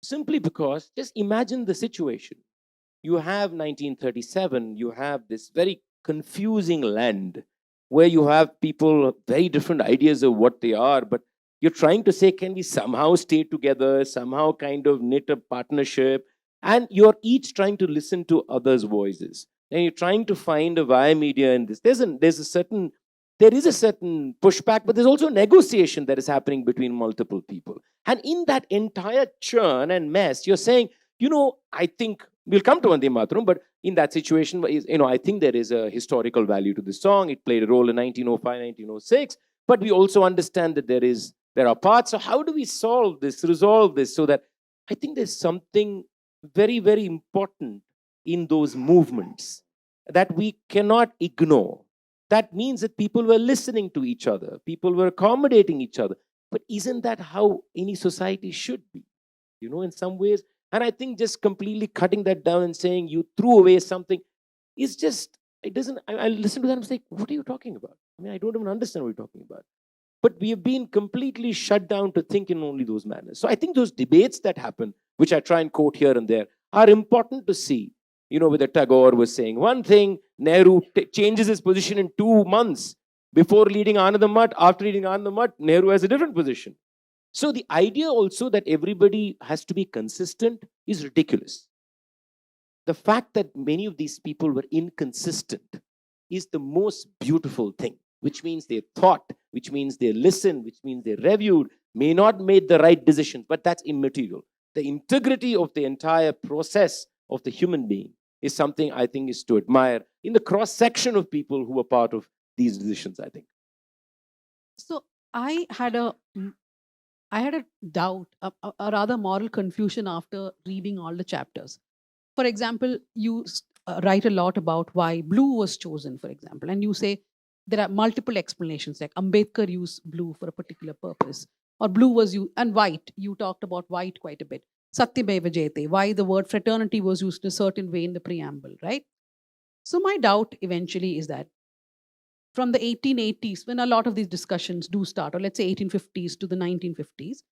Simply because, just imagine the situation. You have 1937, you have this very confusing land where you have people, very different ideas of what they are, but you're trying to say, can we somehow stay together, somehow kind of knit a partnership? And you're each trying to listen to others' voices. And you're trying to find a via media in this. There is a certain pushback, but there's also negotiation that is happening between multiple people. And in that entire churn and mess, you're saying, I think we'll come to Vande Mataram, but in that situation, I think there is a historical value to the song. It played a role in 1905, 1906, but we also understand that there are parts. So how do we resolve this, so that I think there's something very, very important in those movements that we cannot ignore. That means that people were listening to each other. People were accommodating each other. But isn't that how any society should be? In some ways. And I think just completely cutting that down and saying you threw away something is just, it doesn't, I listen to that and say, what are you talking about? I mean, I don't even understand what you're talking about. But we have been completely shut down to think in only those manners. So I think those debates that happen, which I try and quote here and there, are important to see. Whether Tagore was saying one thing, Nehru changes his position in 2 months. Before leading Anand Math, after leading Anand Math, Nehru has a different position. So the idea also that everybody has to be consistent is ridiculous. The fact that many of these people were inconsistent is the most beautiful thing, which means they thought, which means they listened, which means they reviewed, may not made the right decisions, but that's immaterial. The integrity of the entire process of the human being is something I think is to admire in the cross-section of people who are part of these decisions, I think. So I had a doubt, a rather moral confusion after reading all the chapters. For example, you write a lot about why blue was chosen, for example, and you say there are multiple explanations, like Ambedkar used blue for a particular purpose, or blue was used, and white, you talked about white quite a bit. Satyameva Jayate, why the word fraternity was used in a certain way in the preamble, right? So my doubt eventually is that from the 1880s, when a lot of these discussions do start, or let's say 1850s to the 1950s,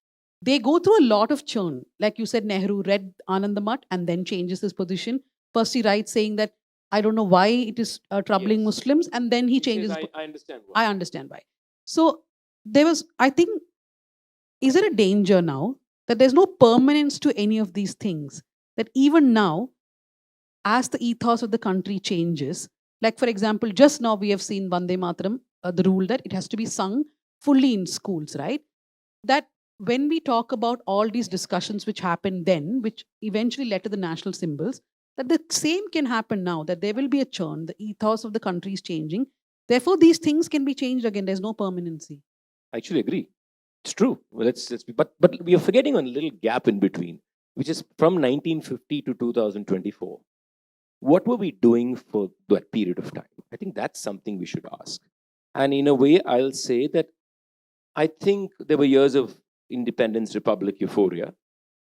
they go through a lot of churn. Like you said, Nehru read Anand Math and then changes his position. First he writes saying that, I don't know why it is troubling Muslims, and then he changes. I understand why. I understand why. So there was, I think, is there a danger now that there's no permanence to any of these things. That even now, as the ethos of the country changes, like for example, just now we have seen Vande Mataram, the rule that it has to be sung fully in schools, right? That when we talk about all these discussions which happened then, which eventually led to the national symbols, that the same can happen now, that there will be a churn, the ethos of the country is changing. Therefore, these things can be changed again. There's no permanency. I actually agree. It's true. Well, let's be, but we are forgetting a little gap in between, which is from 1950 to 2024. What were we doing for that period of time? I think that's something we should ask. And in a way, I'll say that I think there were years of independence, republic euphoria,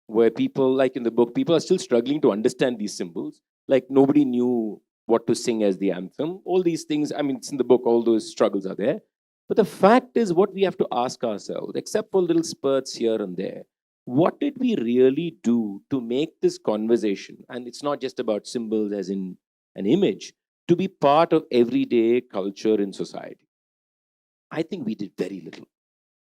where people, like in the book, people are still struggling to understand these symbols. Like nobody knew what to sing as the anthem. All these things, I mean, it's in the book, all those struggles are there. But the fact is, what we have to ask ourselves, except for little spurts here and there, what did we really do to make this conversation, and it's not just about symbols as in an image, to be part of everyday culture in society? I think we did very little.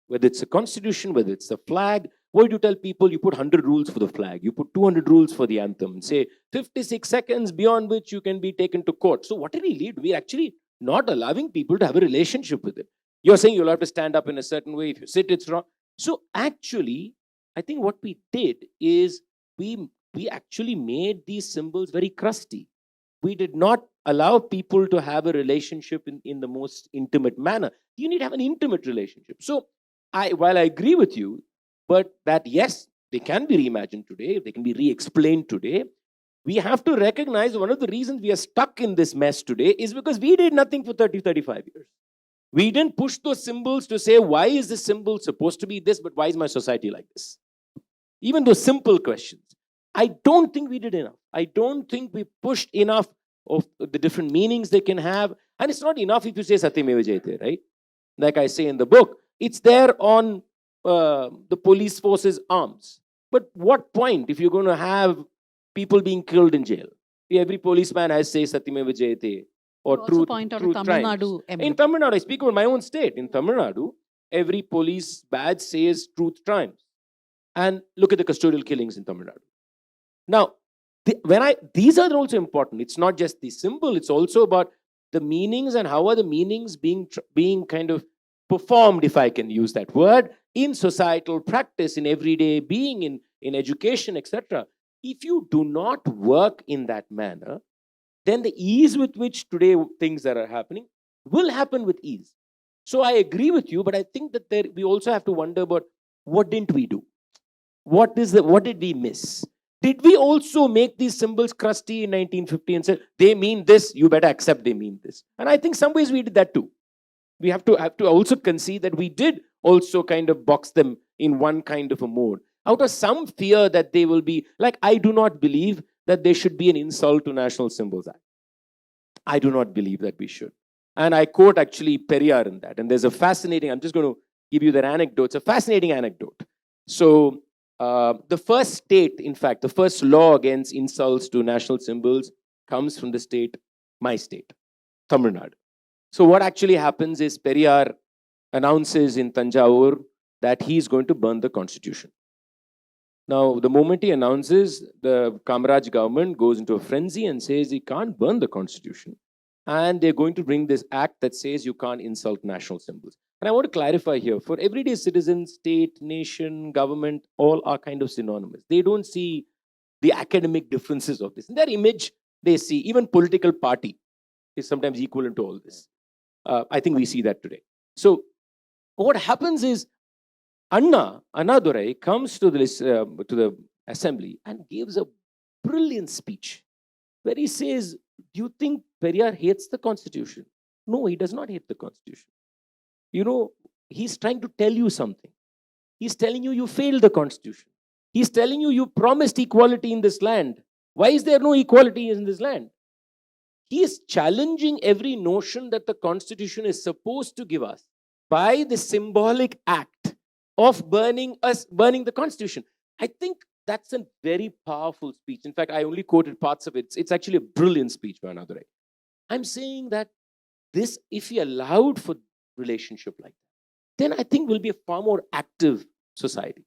Whether it's a constitution, whether it's a flag, what do you tell people? You put 100 rules for the flag, you put 200 rules for the anthem, and say 56 seconds beyond which you can be taken to court. So what did we lead? We're actually not allowing people to have a relationship with it. You're saying you'll have to stand up in a certain way. If you sit, it's wrong. So actually, I think what we did is we actually made these symbols very crusty. We did not allow people to have a relationship in the most intimate manner. You need to have an intimate relationship. So while I agree with you, but that yes, they can be reimagined today, they can be re-explained today, we have to recognize one of the reasons we are stuck in this mess today is because we did nothing for 30, 35 years. We didn't push those symbols to say, why is this symbol supposed to be this, but why is my society like this? Even those simple questions. I don't think we did enough. I don't think we pushed enough of the different meanings they can have. And it's not enough if you say Satyameva Jayate, right? Like I say in the book, it's there on the police force's arms. But what point if you're going to have people being killed in jail? Every policeman has say Satyameva Jayate or You also truth. point out a truth Tamil triumphs. Nadu emblem. In Tamil Nadu, I speak about my own state. In Tamil Nadu, every police badge says truth triumphs. And look at the custodial killings in Tamil Nadu. Now, these are also important. It's not just the symbol, it's also about the meanings and how are the meanings being kind of performed, if I can use that word, in societal practice, in everyday being, in education, etc. If you do not work in that manner, then the ease with which today things that are happening will happen with ease. So I agree with you, but I think that we also have to wonder about what didn't we do? What did we miss? Did we also make these symbols crusty in 1950 and say, they mean this, you better accept they mean this? And I think some ways we did that too. We have to also concede that we did also kind of box them in one kind of a mode. Out of some fear that they will be, like, I do not believe that there should be an insult to National Symbols Act. I do not believe that we should. And I quote actually Periyar in that. And there's a fascinating, I'm just going to give you that anecdote. It's a fascinating anecdote. So the first state, in fact, the first law against insults to national symbols comes from the state, my state, Tamil Nadu. So what actually happens is Periyar announces in Tanjavur that he's going to burn the constitution. Now, the moment he announces, the Kamaraj government goes into a frenzy and says he can't burn the constitution. And they're going to bring this act that says you can't insult national symbols. And I want to clarify here, for everyday citizens, state, nation, government, all are kind of synonymous. They don't see the academic differences of this. In their image, they see, even political party is sometimes equivalent to all this. I think we see that today. So what happens is, Anna Durai comes to the assembly and gives a brilliant speech where he says, do you think Periyar hates the constitution? No, he does not hate the constitution. You know, he's trying to tell you something. He's telling you failed the constitution. He's telling you promised equality in this land. Why is there no equality in this land? He is challenging every notion that the constitution is supposed to give us by the symbolic act of burning the constitution. I think that's a very powerful speech. In fact, I only quoted parts of it. It's actually a brilliant speech by Annadurai. I'm saying that this, if we allowed for relationship like that, then I think we'll be a far more active society.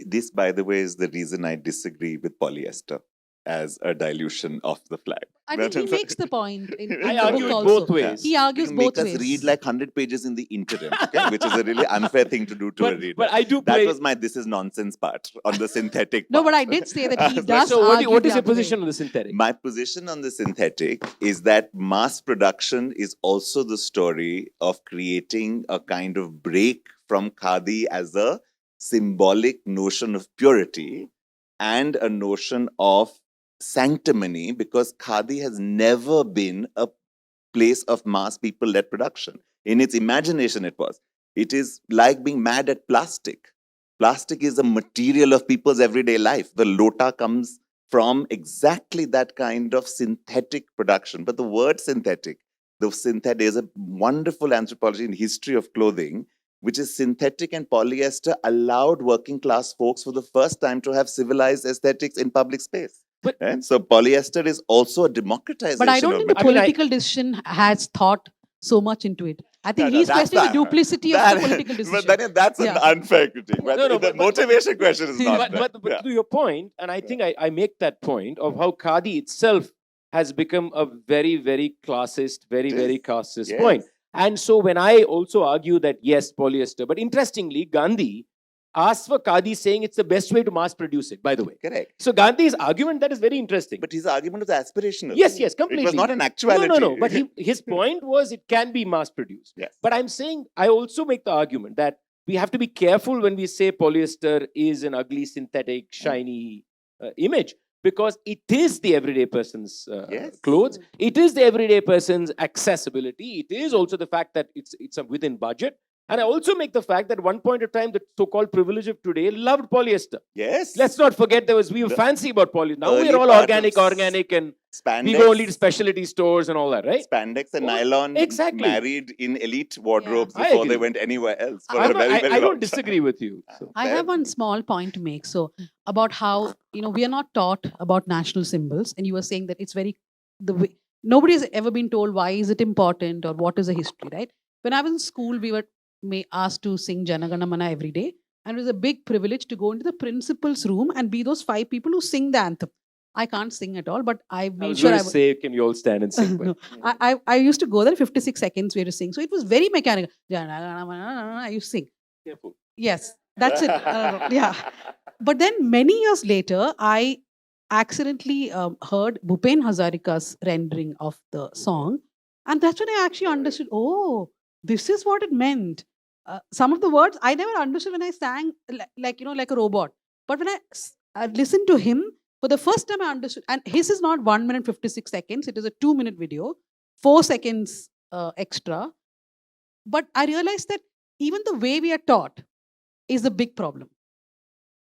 This, by the way, is the reason I disagree with polyester as a dilution of the flag. I think he makes the point in I the argue book it also. both ways. He argues You both make us ways. read like 100 pages in the interim, okay? Which is a really unfair thing to do to a reader. But I do That play. was my this is nonsense part on the synthetic No, part. but I did say that he does So what, argue what the is your other way. position on the synthetic? My position on the synthetic is that mass production is also the story of creating a kind of break from khadi as a symbolic notion of purity and a notion of sanctimony, because khadi has never been a place of mass people-led production. In its imagination, it was. It is like being mad at plastic. Plastic is a material of people's everyday life. The lota comes from exactly that kind of synthetic production. But the word synthetic, is a wonderful anthropology and history of clothing, which is synthetic and polyester allowed working class folks for the first time to have civilized aesthetics in public space. But- And so polyester is also a democratization. But I don't think the of political decision has thought so much into it. I think he's that's questioning the that. duplicity of the political decision. But then that's Yeah. an unfair critique. But No, the motivation question is not But, there. but Yeah. to your point, and I think I make that point of how khadi itself has become a very, very classist, very, It very is. casteist Yes. point. And so when I also argue that yes, polyester, but interestingly, Gandhi asked for khadi saying it's the best way to mass produce it, by the way. Correct. So Gandhi's argument, that is very interesting. But his argument was aspirational. Yes, yes, completely. It was not an actuality. No. But his point was it can be mass produced. Yes. But I'm saying, I also make the argument that we have to be careful when we say polyester is an ugly, synthetic, shiny image, because it is the everyday person's Yes. clothes. It is the everyday person's accessibility. It is also the fact that it's within budget. And I also make the fact that at one point of time, the so-called privilege of today loved polyester. Yes. Let's not forget we were The fancy about polyester. Now early we're all part organic, of and Spandex, we go only to specialty stores and all that, right? Spandex and Oh, nylon exactly. married in elite wardrobes I before they agree. went anywhere else for I a very, very long don't time. disagree with you. So. I have one small point to make. So about how we are not taught about national symbols, and you were saying that it's very the way nobody has ever been told why is it important or what is the history, right? When I was in school, we were asked to sing Jana Gana Mana every day, and it was a big privilege to go into the principal's room and be those 5 people who sing the anthem. I can't sing at all, but I I made was sure going I to was. say, can you all stand and sing? No, But I used to go there 56 seconds we had to sing. So it was very mechanical. Jana Gana Mana, you sing. careful. Yes, that's it. Yeah. But then many years later, I accidentally heard Bhupen Hazarika's rendering of the song. And that's when I actually understood, oh, this is what it meant. Some of the words I never understood when I sang like a robot. But when I listened to him, for the first time I understood. And his is not 1 minute 56 seconds. It is a 2-minute video, 4 seconds extra. But I realized that even the way we are taught is a big problem.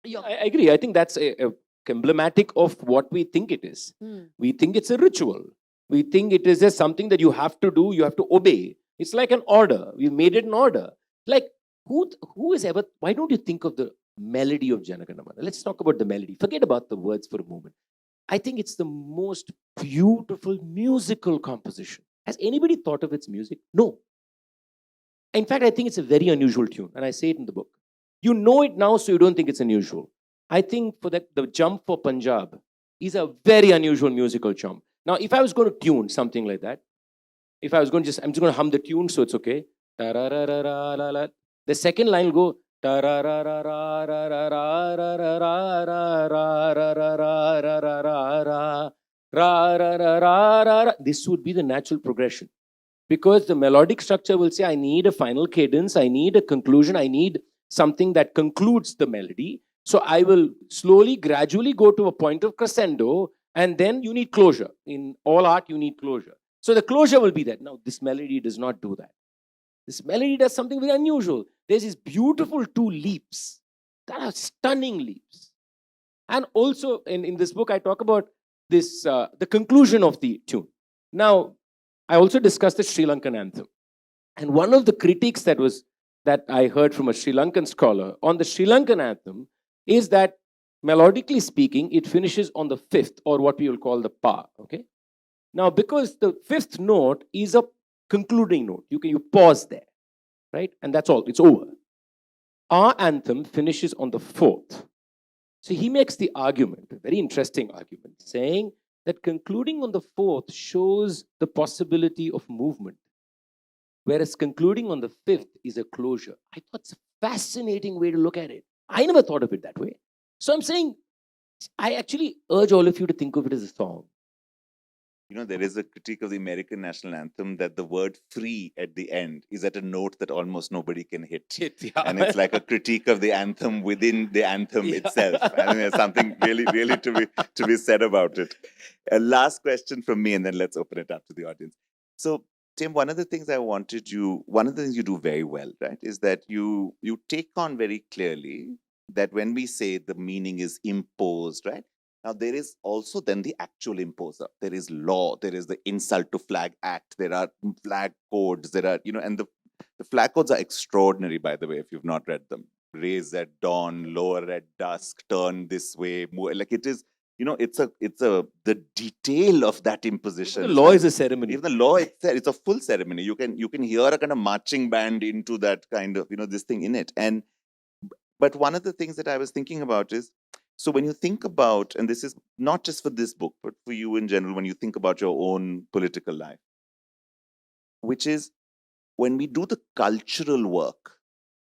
I agree. I think that's a emblematic of what we think it is. We think it's a ritual. We think it is just something that you have to do, you have to obey. It's like an order. We made it an order. Like, who is ever, why don't you think of the melody of Jana Gana Mana? Let's talk about the melody. Forget about the words for a moment. I think it's the most beautiful musical composition. Has anybody thought of its music? No. In fact, I think it's a very unusual tune, and I say it in the book. You know it now, so you don't think it's unusual. I think for that, the jump for Punjab is a very unusual musical jump. Now, if I was going to tune something like that, if I was going to I'm just going to hum the tune, so it's okay. The second line will go. This would be the natural progression. Because the melodic structure will say, I need a final cadence, I need a conclusion, I need something that concludes the melody. So I will slowly, gradually go to a point of crescendo, and then you need closure. In all art, you need closure. So the closure will be that. Now, this melody does not do that. This melody does something very unusual. There's these beautiful 2 leaps that are stunning leaps. And also, in this book, I talk about this the conclusion of the tune. Now, I also discussed the Sri Lankan anthem. And one of the critiques that I heard from a Sri Lankan scholar on the Sri Lankan anthem is that, melodically speaking, it finishes on the 5th, or what we will call the pa. Okay. Now, because the 5th note is a concluding note, you pause there, right? And that's all. It's over. Our anthem finishes on the 4th. So he makes the argument, a very interesting argument, saying that concluding on the fourth shows the possibility of movement, whereas concluding on the fifth is a closure. I thought it's a fascinating way to look at it. I never thought of it that way. So I'm saying, I actually urge all of you to think of it as a song. You know, there is a critique of the American national anthem that the word free at the end is at a note that almost nobody can hit. And it's like a critique of the anthem within the anthem itself. I mean, there's something really to be said about it. A last question from me, and then let's open it up to the audience. So, Tim, one of the things you do very well, right, is that you take on very clearly that when we say the meaning is imposed, right? Now, there is also then the actual imposer. There is law. There is the Insult to Flag Act. There are flag codes. There are, and the flag codes are extraordinary, by the way, if you've not read them. Raise at dawn, lower at dusk, turn this way. More, like it is, the detail of that imposition. The law is a ceremony. Even the law itself, it's a full ceremony. You can hear a kind of marching band into that kind of, this thing in it. But one of the things that I was thinking about is, so when you think about, and this is not just for this book, but for you in general, when you think about your own political life, which is when we do the cultural work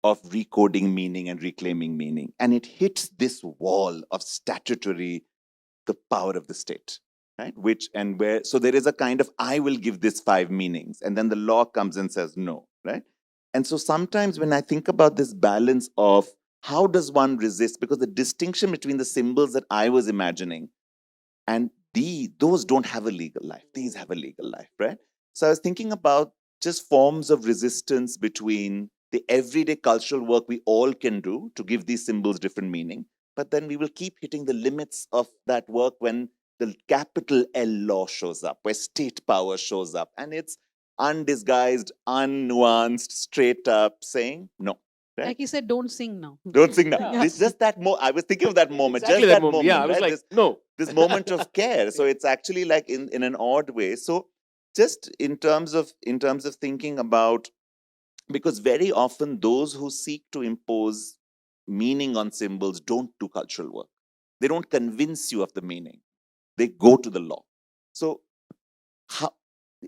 of recoding meaning and reclaiming meaning, and it hits this wall of statutory, the power of the state, right? So there is a kind of, I will give this 5 meanings, and then the law comes and says no, right? And so sometimes when I think about this balance of how does one resist? Because the distinction between the symbols that I was imagining and those don't have a legal life. These have a legal life, right? So I was thinking about just forms of resistance between the everyday cultural work we all can do to give these symbols different meaning, but then we will keep hitting the limits of that work when the capital L law shows up, where state power shows up, and it's undisguised, unnuanced, straight up saying no. Right? Like he said, don't sing now. Don't sing now. Yeah. It's just that I was thinking of that moment. Exactly just that moment. Yeah, I was right? like, no. This moment of care. So it's actually like in an odd way. So just in terms of thinking about, because very often those who seek to impose meaning on symbols don't do cultural work. They don't convince you of the meaning. They go to the law. So how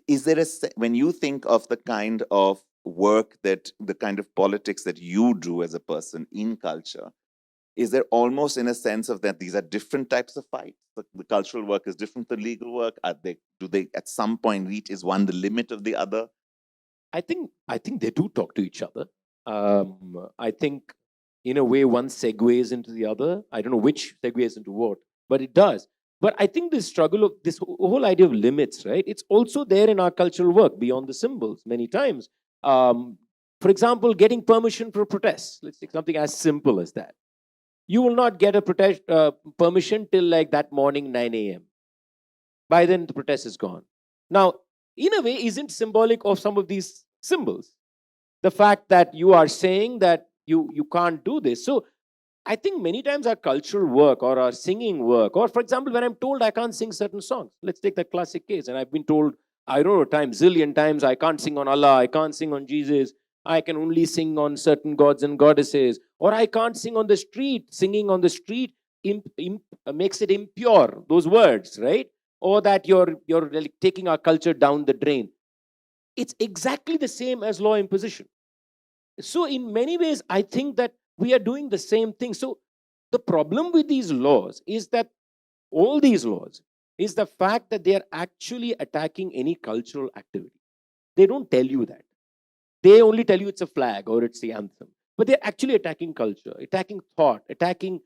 is there when you think of the kind of work the kind of politics that you do as a person in culture, is there almost in a sense of that these are different types of fights? The cultural work is different than legal work. Do they at some point reach, is one the limit of the other? I think they do talk to each other. I think in a way one segues into the other. I don't know which segues into what, but it does. But I think this struggle of this whole idea of limits, right? It's also there in our cultural work beyond the symbols many times. For example, getting permission for protests. Let's take something as simple as that. You will not get a permission till like that morning 9 a.m. By then, the protest is gone. Now, in a way, isn't symbolic of some of these symbols. The fact that you are saying that you can't do this. So I think many times our cultural work or our singing work, or for example, when I'm told I can't sing certain songs, let's take that classic case, and I've been told, I don't know, zillion times, I can't sing on Allah, I can't sing on Jesus, I can only sing on certain gods and goddesses, or I can't sing on the street. Singing on the street makes it impure, those words, right? Or that you're like taking our culture down the drain. It's exactly the same as law imposition. So in many ways, I think that we are doing the same thing. So the problem with these laws is that all these laws is the fact that they are actually attacking any cultural activity. They don't tell you that. They only tell you it's a flag or it's the anthem. But they're actually attacking culture, attacking thought, attacking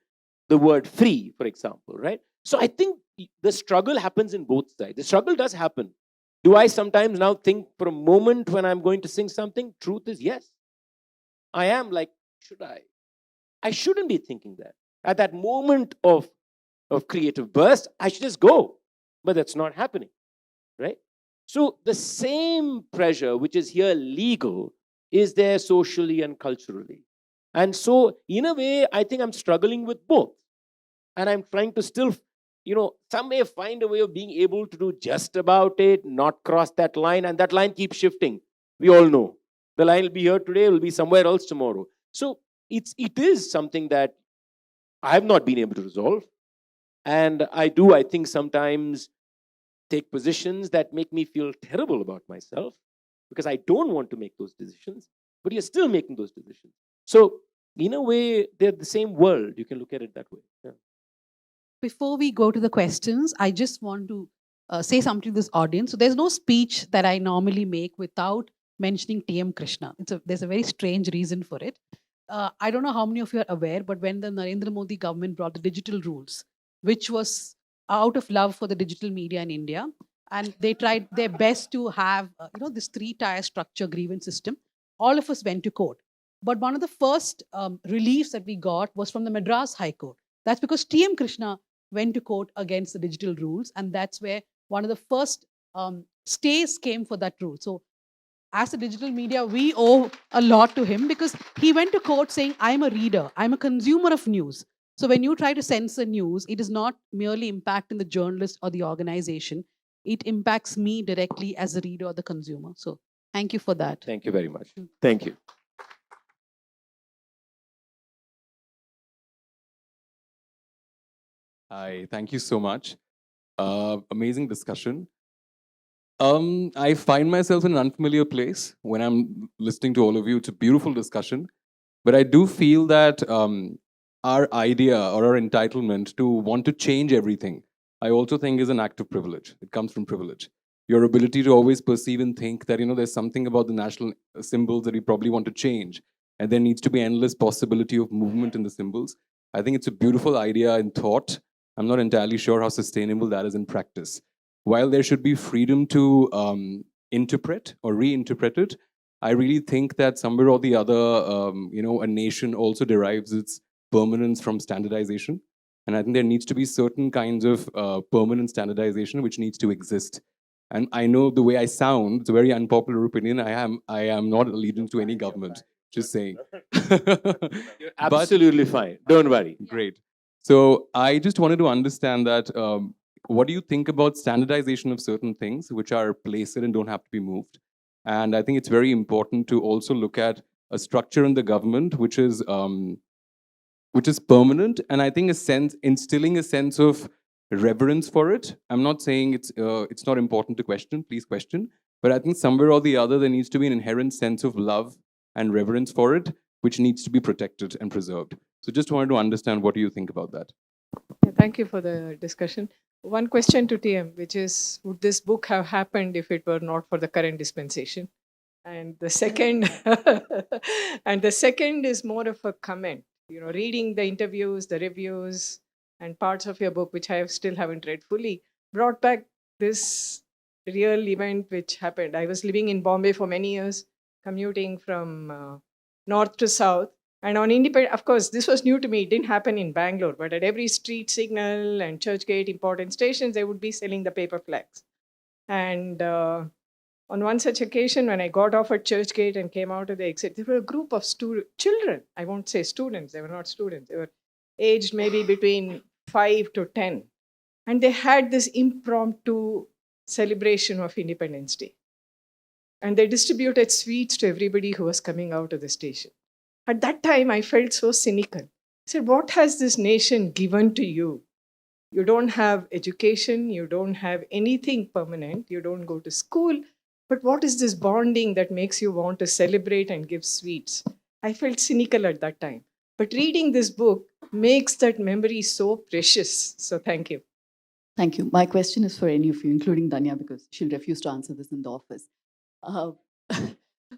the word free, for example, right? So I think the struggle happens in both sides. The struggle does happen. Do I sometimes now think for a moment when I'm going to sing something? Truth is yes. I am like, should I? I shouldn't be thinking that. At that moment of creative burst, I should just go. But that's not happening, right? So the same pressure, which is here legal, is there socially and culturally. And so, in a way, I think I'm struggling with both. And I'm trying to still, some may find a way of being able to do just about it, not cross that line, and that line keeps shifting. We all know. The line will be here today, it will be somewhere else tomorrow. So it is something that I have not been able to resolve. And I think, sometimes take positions that make me feel terrible about myself because I don't want to make those decisions, but you're still making those decisions. So, in a way, they're the same world. You can look at it that way. Yeah. Before we go to the questions, I just want to say something to this audience. So there's no speech that I normally make without mentioning T M Krishna. There's a very strange reason for it. I don't know how many of you are aware, but when the Narendra Modi government brought the digital rules, which was out of love for the digital media in India, and they tried their best to have this three-tier structure grievance system, all of us went to court. But one of the first reliefs that we got was from the Madras High Court. That's because T M Krishna went to court against the digital rules, and that's where one of the first stays came for that rule. So as a digital media, we owe a lot to him because he went to court saying, I'm a reader, I'm a consumer of news. So when you try to censor news, it is not merely impacting the journalist or the organization, it impacts me directly as a reader or the consumer. So thank you for that. Thank you very much. Thank you. Hi, thank you so much. Amazing discussion. I find myself in an unfamiliar place when I'm listening to all of you. It's a beautiful discussion, but I do feel that our idea or our entitlement to want to change everything, I also think is an act of privilege. It comes from privilege. Your ability to always perceive and think that, there's something about the national symbols that you probably want to change, and there needs to be endless possibility of movement in the symbols. I think it's a beautiful idea in thought. I'm not entirely sure how sustainable that is in practice. While there should be freedom to interpret or reinterpret it, I really think that somewhere or the other, a nation also derives its permanence from standardization. And I think there needs to be certain kinds of permanent standardization which needs to exist. And I know the way I sound, it's a very unpopular opinion. I am not allegiance to any government, just saying. You're absolutely fine. Don't worry. Great. So I just wanted to understand that what do you think about standardization of certain things which are placed and don't have to be moved? And I think it's very important to also look at a structure in the government which is permanent, and I think instilling a sense of reverence for it. I'm not saying it's not important to question, please question, but I think somewhere or the other there needs to be an inherent sense of love and reverence for it, which needs to be protected and preserved. So just wanted to understand, what do you think about that? Yeah, thank you for the discussion. One question to TM, which is, would this book have happened if it were not for the current dispensation? And the second, is more of a comment. Reading the interviews, the reviews, and parts of your book, which I still haven't read fully, brought back this real event which happened. I was living in Bombay for many years, commuting from north to south. And on Independence, of course, this was new to me. It didn't happen in Bangalore, but at every street signal and churchgate, important stations, they would be selling the paper flags. And on one such occasion, when I got off at Churchgate and came out of the exit, there were a group of children. I won't say students. They were not students. They were aged maybe between 5 to 10. And they had this impromptu celebration of Independence Day. And they distributed sweets to everybody who was coming out of the station. At that time, I felt so cynical. I said, what has this nation given to you? You don't have education, you don't have anything permanent, you don't go to school, but what is this bonding that makes you want to celebrate and give sweets? I felt cynical at that time. But reading this book makes that memory so precious. So thank you. Thank you. My question is for any of you, including Dhanya, because she'll refuse to answer this in the office.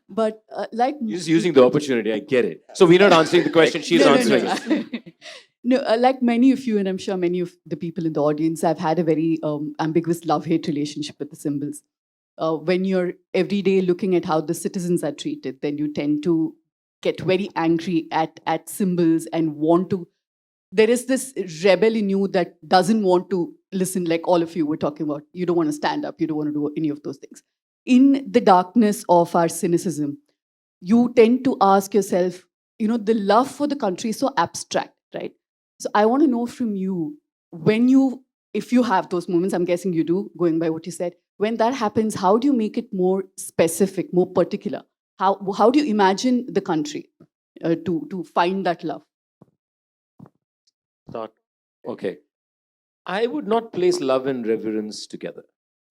But like Just using the opportunity, I get it. So we're not answering the question, she's answering it. No, like many of you, and I'm sure many of the people in the audience, I've had a very ambiguous love-hate relationship with the symbols. When you're every day looking at how the citizens are treated, then you tend to get very angry at symbols and want to. There is this rebel in you that doesn't want to listen, like all of you were talking about. You don't want to stand up, you don't want to do any of those things. In the darkness of our cynicism, you tend to ask yourself, the love for the country is so abstract, right? So I want to know from you, if you have those moments, I'm guessing you do, going by what you said, when that happens, how do you make it more specific, more particular? How do you imagine the country to find that love? start. Okay. I would not place love and reverence together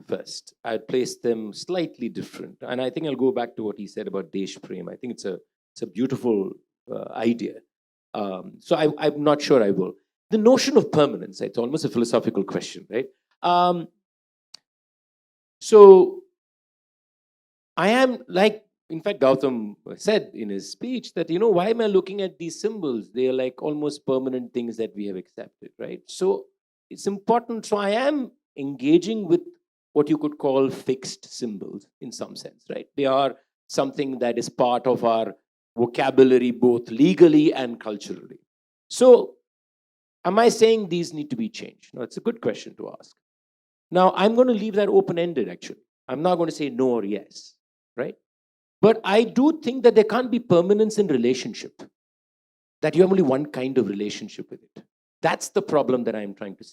first. I'd place them slightly different. And I think I'll go back to what he said about Desh Prem. I think it's a beautiful idea. I'm not sure I will. The notion of permanence, it's almost a philosophical question, right? So I am like, in fact, Gautam said in his speech that, why am I looking at these symbols? They are like almost permanent things that we have accepted, right? So it's important. So I am engaging with what you could call fixed symbols in some sense, right? They are something that is part of our vocabulary, both legally and culturally. So am I saying these need to be changed? No, it's a good question to ask. Now, I'm going to leave that open-ended, actually. I'm not going to say no or yes, right? But I do think that there can't be permanence in relationship, that you have only one kind of relationship with it. That's the problem that I'm trying to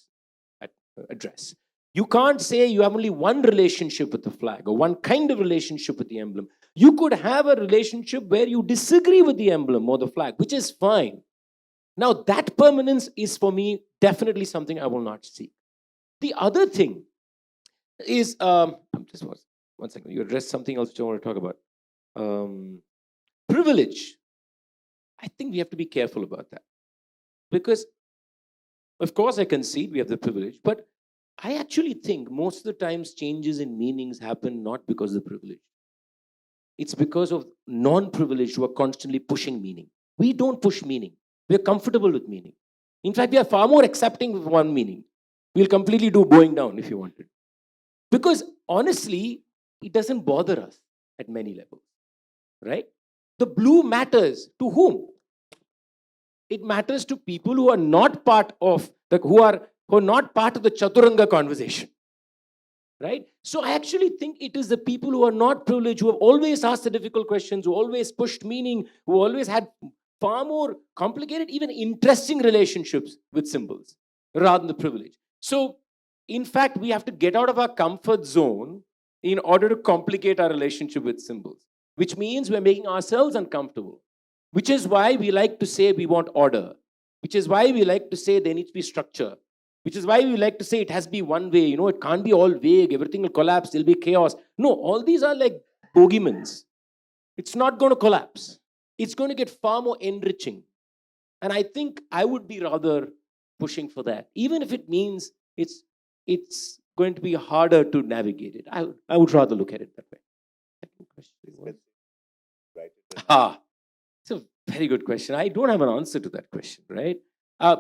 address. You can't say you have only one relationship with the flag or one kind of relationship with the emblem. You could have a relationship where you disagree with the emblem or the flag, which is fine. Now, that permanence is, for me, definitely something I will not seek. The other thing is, just one second, you addressed something else which I want to talk about. Privilege. I think we have to be careful about that. Because, of course, I concede we have the privilege, but I actually think most of the times changes in meanings happen not because of the privilege. It's because of non-privileged who are constantly pushing meaning. We don't push meaning. We're comfortable with meaning. In fact, we are far more accepting of one meaning. We'll completely do bowing down if you wanted. Because honestly, it doesn't bother us at many levels, right? The blue matters to whom? It matters to people who are not part of who are not part of the Chaturanga conversation, right? So I actually think it is the people who are not privileged, who have always asked the difficult questions, who always pushed meaning, who always had far more complicated, even interesting relationships with symbols rather than the privilege. So, in fact, we have to get out of our comfort zone in order to complicate our relationship with symbols, which means we're making ourselves uncomfortable, which is why we like to say we want order, which is why we like to say there needs to be structure, which is why we like to say it has to be one way, it can't be all vague, everything will collapse, there'll be chaos. No, all these are like bogeymans. It's not going to collapse. It's going to get far more enriching. And I think I would be rather pushing for that, even if it means it's going to be harder to navigate it. I would rather look at it that way. Second question. It's a very good question. I don't have an answer to that question, right?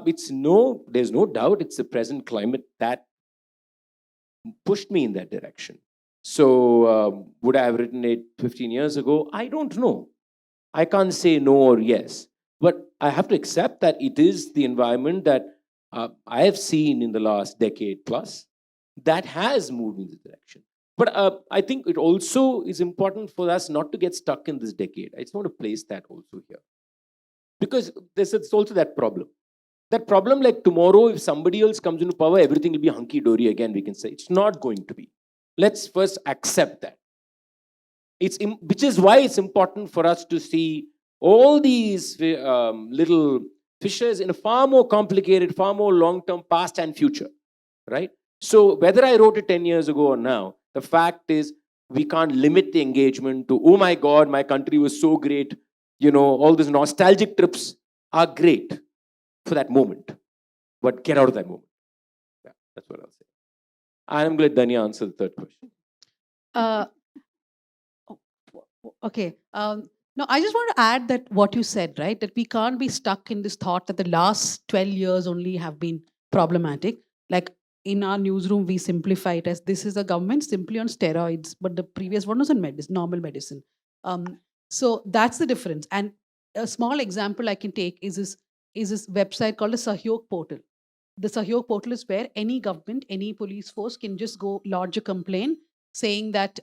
There's no doubt it's the present climate that pushed me in that direction. So would I have written it 15 years ago? I don't know. I can't say no or yes. But I have to accept that it is the environment that I have seen in the last decade plus that has moved in this direction. But I think it also is important for us not to get stuck in this decade. I just want to place that also here. Because there's also that problem. That problem, like tomorrow, if somebody else comes into power, everything will be hunky-dory again, we can say. It's not going to be. Let's first accept that. Which is why it's important for us to see all these little fissures in a far more complicated, far more long-term past and future, right? So whether I wrote it 10 years ago or now, the fact is we can't limit the engagement to, oh my God, my country was so great. All these nostalgic trips are great for that moment, but get out of that moment. Yeah, that's what I'll say. I'm going to let Dhanya answer the third question. Okay. No, I just want to add that what you said, right? That we can't be stuck in this thought that the last 12 years only have been problematic. Like in our newsroom, we simplify it as this is a government simply on steroids, but the previous one was on normal medicine. So that's the difference. And a small example I can take is this website called the Sahyog portal. The Sahyog portal is where any government, any police force can just go lodge a complaint saying that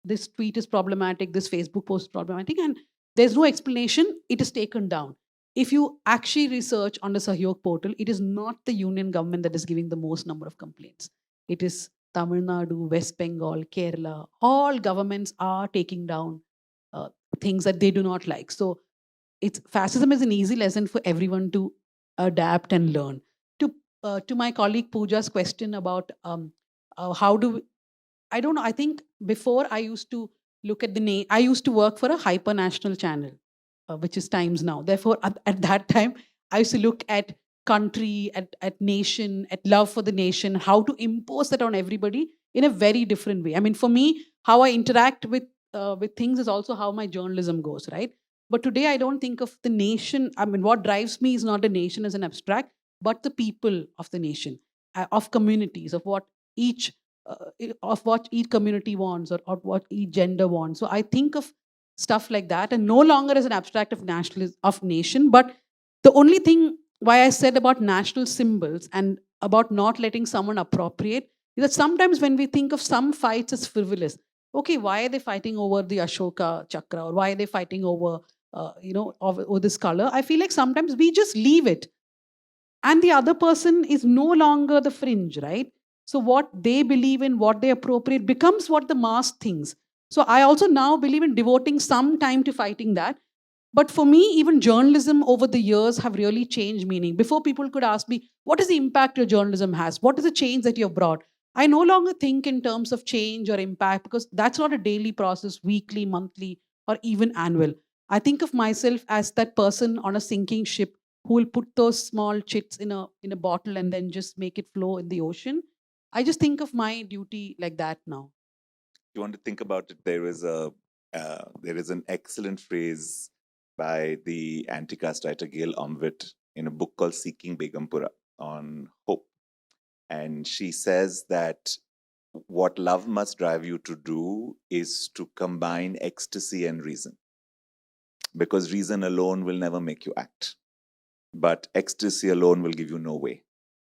this tweet is problematic, this Facebook post is problematic, and there's no explanation, it is taken down. If you actually research on the Sahyog portal, it is not the union government that is giving the most number of complaints. It is Tamil Nadu, West Bengal, Kerala. All governments are taking down things that they do not like. So fascism is an easy lesson for everyone to adapt and learn. to my colleague Pooja's question about how do I don't know. I think before I used to look at the name. I used to work for a hyper-national channel, which is Times Now. Therefore, at that time, I used to look at country, at nation, at love for the nation, how to impose that on everybody in a very different way. I mean, for me, how I interact with things is also how my journalism goes, right? But today, I don't think of the nation. I mean, what drives me is not the nation as an abstract, but the people of the nation, of communities, of what each community wants, or what each gender wants. So I think of stuff like that, and no longer as an abstract of nationalism of nation. But the only thing why I said about national symbols and about not letting someone appropriate is that sometimes when we think of some fights as frivolous, okay, why are they fighting over the Ashoka Chakra, or why are they fighting over over this color? I feel like sometimes we just leave it, and the other person is no longer the fringe, right? So what they believe in, what they appropriate, becomes what the mass thinks. So I also now believe in devoting some time to fighting that. But for me, even journalism over the years have really changed meaning. Before, people could ask me, what is the impact your journalism has? What is the change that you've brought? I no longer think in terms of change or impact, because that's not a daily process, weekly, monthly, or even annual. I think of myself as that person on a sinking ship who will put those small chits in a bottle and then just make it flow in the ocean. I just think of my duty like that now. You want to think about it, there is an excellent phrase by the anti-caste writer Gail Omvit in a book called Seeking Begumpura on hope. And she says that what love must drive you to do is to combine ecstasy and reason. Because reason alone will never make you act. But ecstasy alone will give you no way.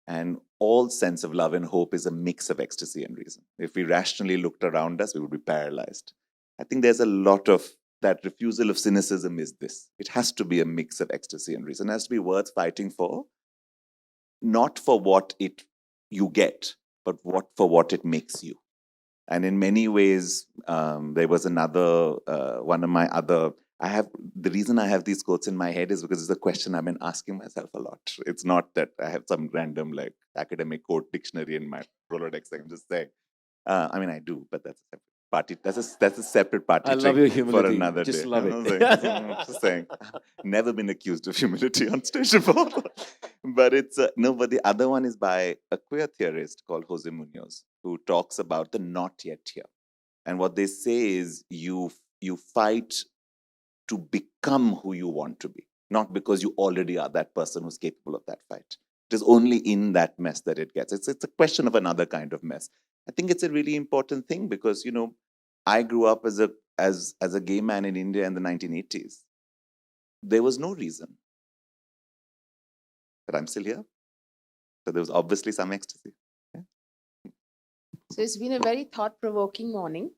And all sense of love and hope is a mix of ecstasy and reason. If we rationally looked around us, we would be paralyzed. I think there's a lot of that refusal of cynicism is this. It has to be a mix of ecstasy and reason. It has to be worth fighting for, not for what you get, but for what it makes you. And in many ways, there was another, one of my other, the reason I have these quotes in my head is because it's a question I've been asking myself a lot. It's not that I have some random like academic quote dictionary in my Rolodex. I'm just saying. I mean, I do, but that's a separate party. That's a separate party. I love your for humility. another Just day. love I'm it. just saying. Never been accused of humility on stage before. But it's no. But the other one is by a queer theorist called Jose Munoz, who talks about the not yet here. And what they say is you fight to become who you want to be, not because you already are that person who's capable of that fight. It is only in that mess that it gets. It's a question of another kind of mess. I think it's a really important thing because, I grew up as a gay man in India in the 1980s. There was no reason. But I'm still here. So there was obviously some ecstasy. Yeah. So it's been a very thought-provoking morning.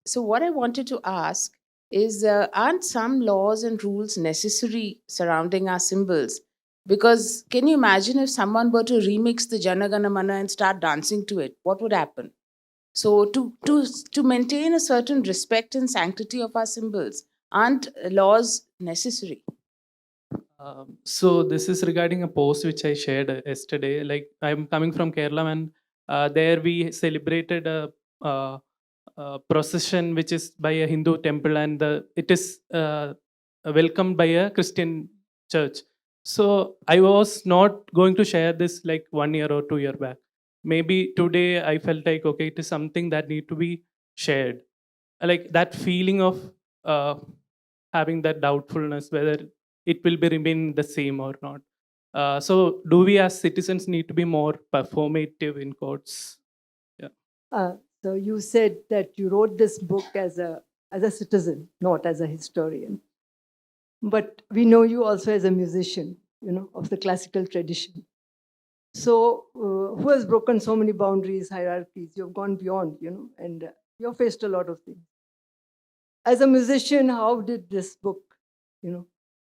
So what I wanted to ask is, aren't some laws and rules necessary surrounding our symbols? Because can you imagine if someone were to remix the Jana Gana Mana and start dancing to it? What would happen? So to maintain a certain respect and sanctity of our symbols, aren't laws necessary? So this is regarding a post which I shared yesterday. Like, I'm coming from Kerala, and there we celebrated a procession which is by a Hindu temple, and it is welcomed by a Christian church. So I was not going to share this like 1 year or 2 year back. Maybe today I felt like, okay, it is something that need to be shared. Like that feeling of having that doubtfulness whether it will be remain the same or not. So do we as citizens need to be more performative in courts? Yeah. So you said that you wrote this book as a citizen, not as a historian. But we know you also as a musician, of the classical tradition. So who has broken so many boundaries, hierarchies? You've gone beyond, and you've faced a lot of things. As a musician, how did this book,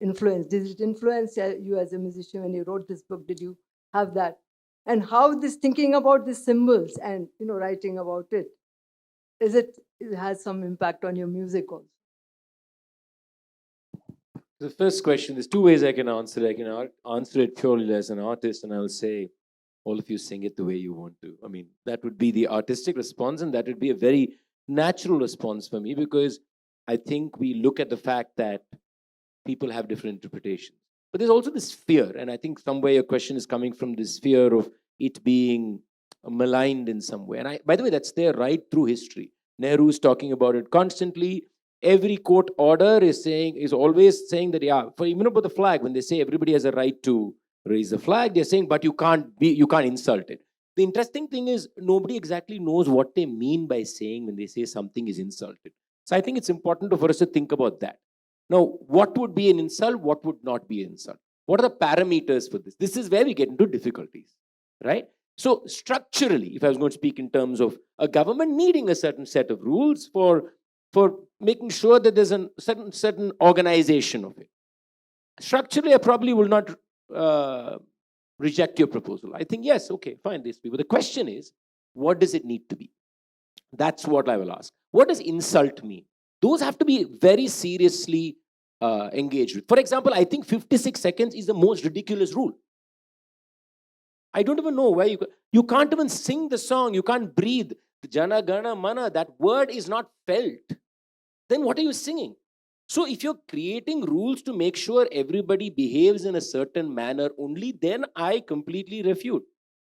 influence? Did it influence you as a musician when you wrote this book? Did you have that? And how this thinking about these symbols and writing about it, it has some impact on your music also? The first question, there's two ways I can answer it. I can answer it purely as an artist, and I'll say, all of you sing it the way you want to. I mean, that would be the artistic response, and that would be a very natural response for me, because I think we look at the fact that people have different interpretations. But there's also this fear, and I think somewhere your question is coming from this fear of it being maligned in some way. And by the way, that's there right through history. Nehru's talking about it constantly. Every court order is always saying that, yeah, for even about the flag, when they say everybody has a right to raise the flag, they're saying, but you can't insult it. The interesting thing is nobody exactly knows what they mean by saying when they say something is insulted. So I think it's important for us to think about that. Now, what would be an insult? What would not be an insult? What are the parameters for this? This is where we get into difficulties, right? So structurally, if I was going to speak in terms of a government needing a certain set of rules for making sure that there's a certain organization of it. Structurally, I probably will not reject your proposal. I think, yes, okay, fine, this people. The question is, what does it need to be? That's what I will ask. What does insult mean? Those have to be very seriously engaged with. For example, I think 56 seconds is the most ridiculous rule. I don't even know where you can't even sing the song. You can't breathe. Jana Gana Mana, that word is not felt. Then what are you singing? So if you're creating rules to make sure everybody behaves in a certain manner only, then I completely refute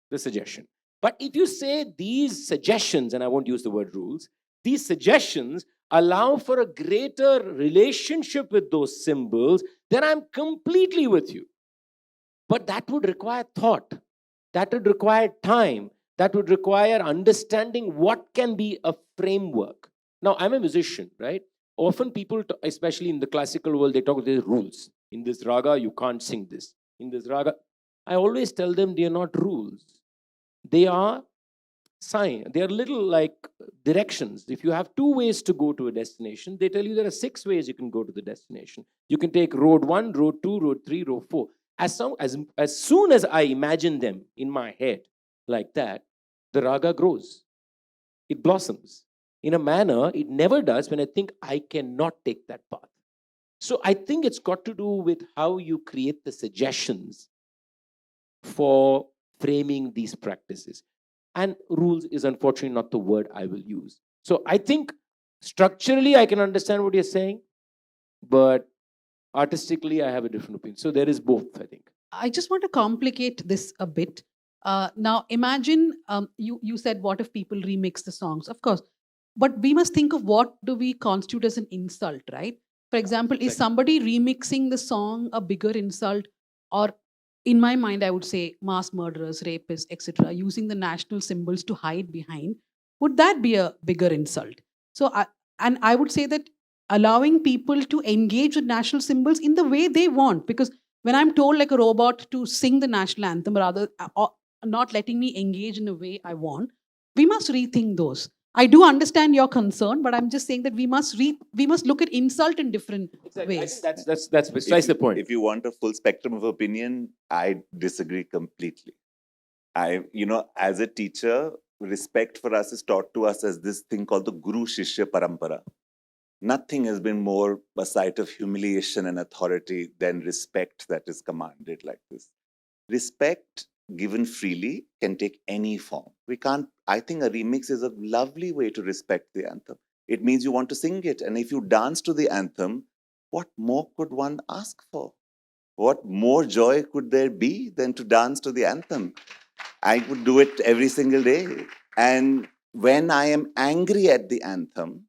the suggestion. But if you say these suggestions, and I won't use the word rules, these suggestions allow for a greater relationship with those symbols, then I'm completely with you. But that would require thought. That would require time. That would require understanding what can be a framework. Now, I'm a musician, right? Often people, especially in the classical world, they talk about the rules. In this raga, you can't sing this. In this raga, I always tell them they are not rules. They are sign. They are little like directions. If you have 2 ways to go to a destination, they tell you there are 6 ways you can go to the destination. You can take road 1, road 2, road 3, road 4. As soon as I imagine them in my head like that, the raga grows. It blossoms. In a manner, it never does when I think I cannot take that path. So I think it's got to do with how you create the suggestions for framing these practices. And rules is unfortunately not the word I will use. So I think structurally I can understand what you're saying, but artistically I have a different opinion. So there is both, I think. I just want to complicate this a bit. Now, imagine you said, what if people remix the songs? Of course. But we must think of what do we constitute as an insult, right? For example, is somebody remixing the song a bigger insult? Or in my mind, I would say mass murderers, rapists, etc., using the national symbols to hide behind. Would that be a bigger insult? So, I would say that allowing people to engage with national symbols in the way they want, because when I'm told like a robot to sing the national anthem, rather not letting me engage in a way I want, we must rethink those. I do understand your concern, but I'm just saying that we must look at insult in different ways. I think that's precisely the point. If you want a full spectrum of opinion, I disagree completely. As a teacher, respect for us is taught to us as this thing called the Guru Shishya Parampara. Nothing has been more a sight of humiliation and authority than respect that is commanded like this. Respect given freely can take any form. I think a remix is a lovely way to respect the anthem. It means you want to sing it. And if you dance to the anthem, what more could one ask for? What more joy could there be than to dance to the anthem? I would do it every single day. And when I am angry at the anthem,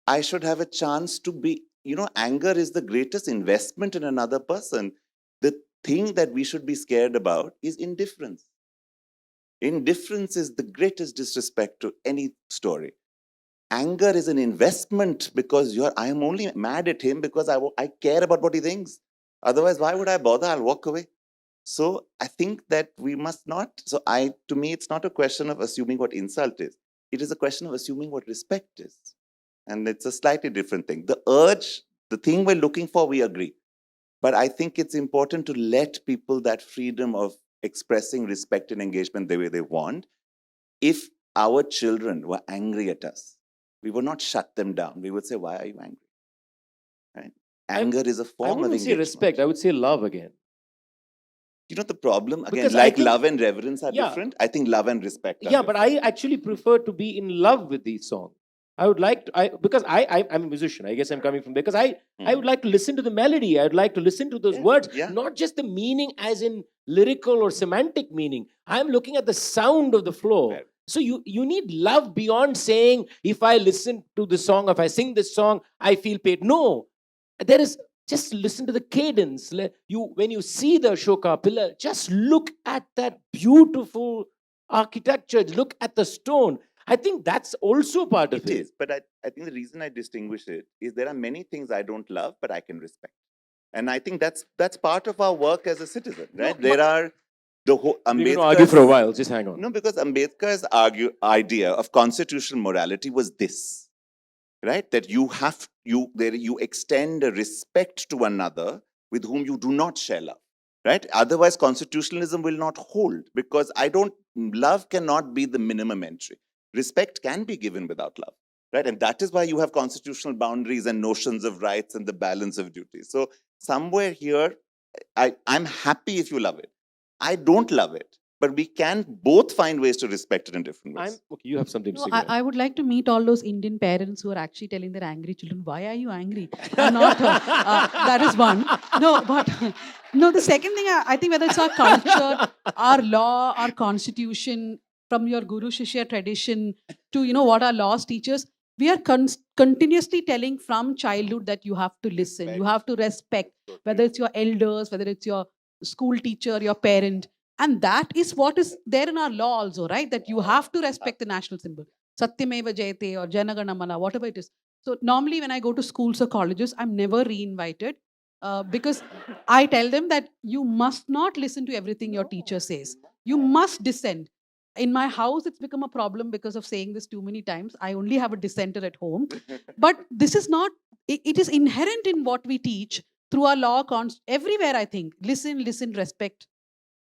I should have a chance to be, anger is the greatest investment in another person. The thing that we should be scared about is indifference. Indifference is the greatest disrespect to any story. Anger is an investment because I am only mad at him because I care about what he thinks. Otherwise, why would I bother? I'll walk away. So I think that we must not. To me, it's not a question of assuming what insult is. It is a question of assuming what respect is. And it's a slightly different thing. The urge, the thing we're looking for, we agree. But I think it's important to let people that freedom of expressing respect and engagement the way they want. If our children were angry at us, we would not shut them down. We would say, why are you angry? Right? Anger is a I form of wouldn't say engagement. respect. I would say love again. You know, the problem, again, Because I like think- love and reverence are Yeah. different. I think love and respect are Yeah, but different. I actually prefer to be in love with these songs. I would like to, because I'm a musician. I guess I'm coming from there. Because I would like to listen to the melody. I'd like to listen to those Yeah, words, yeah. not just the meaning as in lyrical or semantic meaning. I'm looking at the sound of the flow. Fair. So you need love beyond saying, if I listen to this song, if I sing this song, I feel paid. No, there is, just listen to the cadence. When you see the Ashoka pillar, just look at that beautiful architecture. Look at the stone. I think that's also part of It it. is, but I think the reason I distinguish it is there are many things I don't love, but I can respect. And I think that's part of our work as a citizen, right? No, There are the whole We're going to argue for a Ambedkar's- while. Just hang on. No, because Ambedkar's idea of constitutional morality was this, right? That you extend a respect to another with whom you do not share love, right? Otherwise, constitutionalism will not hold because love cannot be the minimum entry. Respect can be given without love, right? And that is why you have constitutional boundaries and notions of rights and the balance of duties. So somewhere here, I'm happy if you love it. I don't love it, but we can both find ways to respect it in different ways. Okay, you have something to No, say. I would like to meet all those Indian parents who are actually telling their angry children, why are you angry? I'm not, that is one. No, but no, the second thing, I think whether it's our culture, our law, our constitution, from your Guru Shishya tradition to, what our laws teach us, we are continuously telling from childhood that you have to listen, you have to respect, whether it's your elders, whether it's your school teacher, your parent. And that is what is there in our law also, right? That you have to respect the national symbol. Satyameva Jayate or Janaganamana, whatever it is. So normally when I go to schools or colleges, I'm never re-invited because I tell them that you must not listen to everything your teacher says. You must dissent. In my house, it's become a problem because of saying this too many times. I only have a dissenter at home. But this is not, it is inherent in what we teach through our law, everywhere, I think. Listen, respect.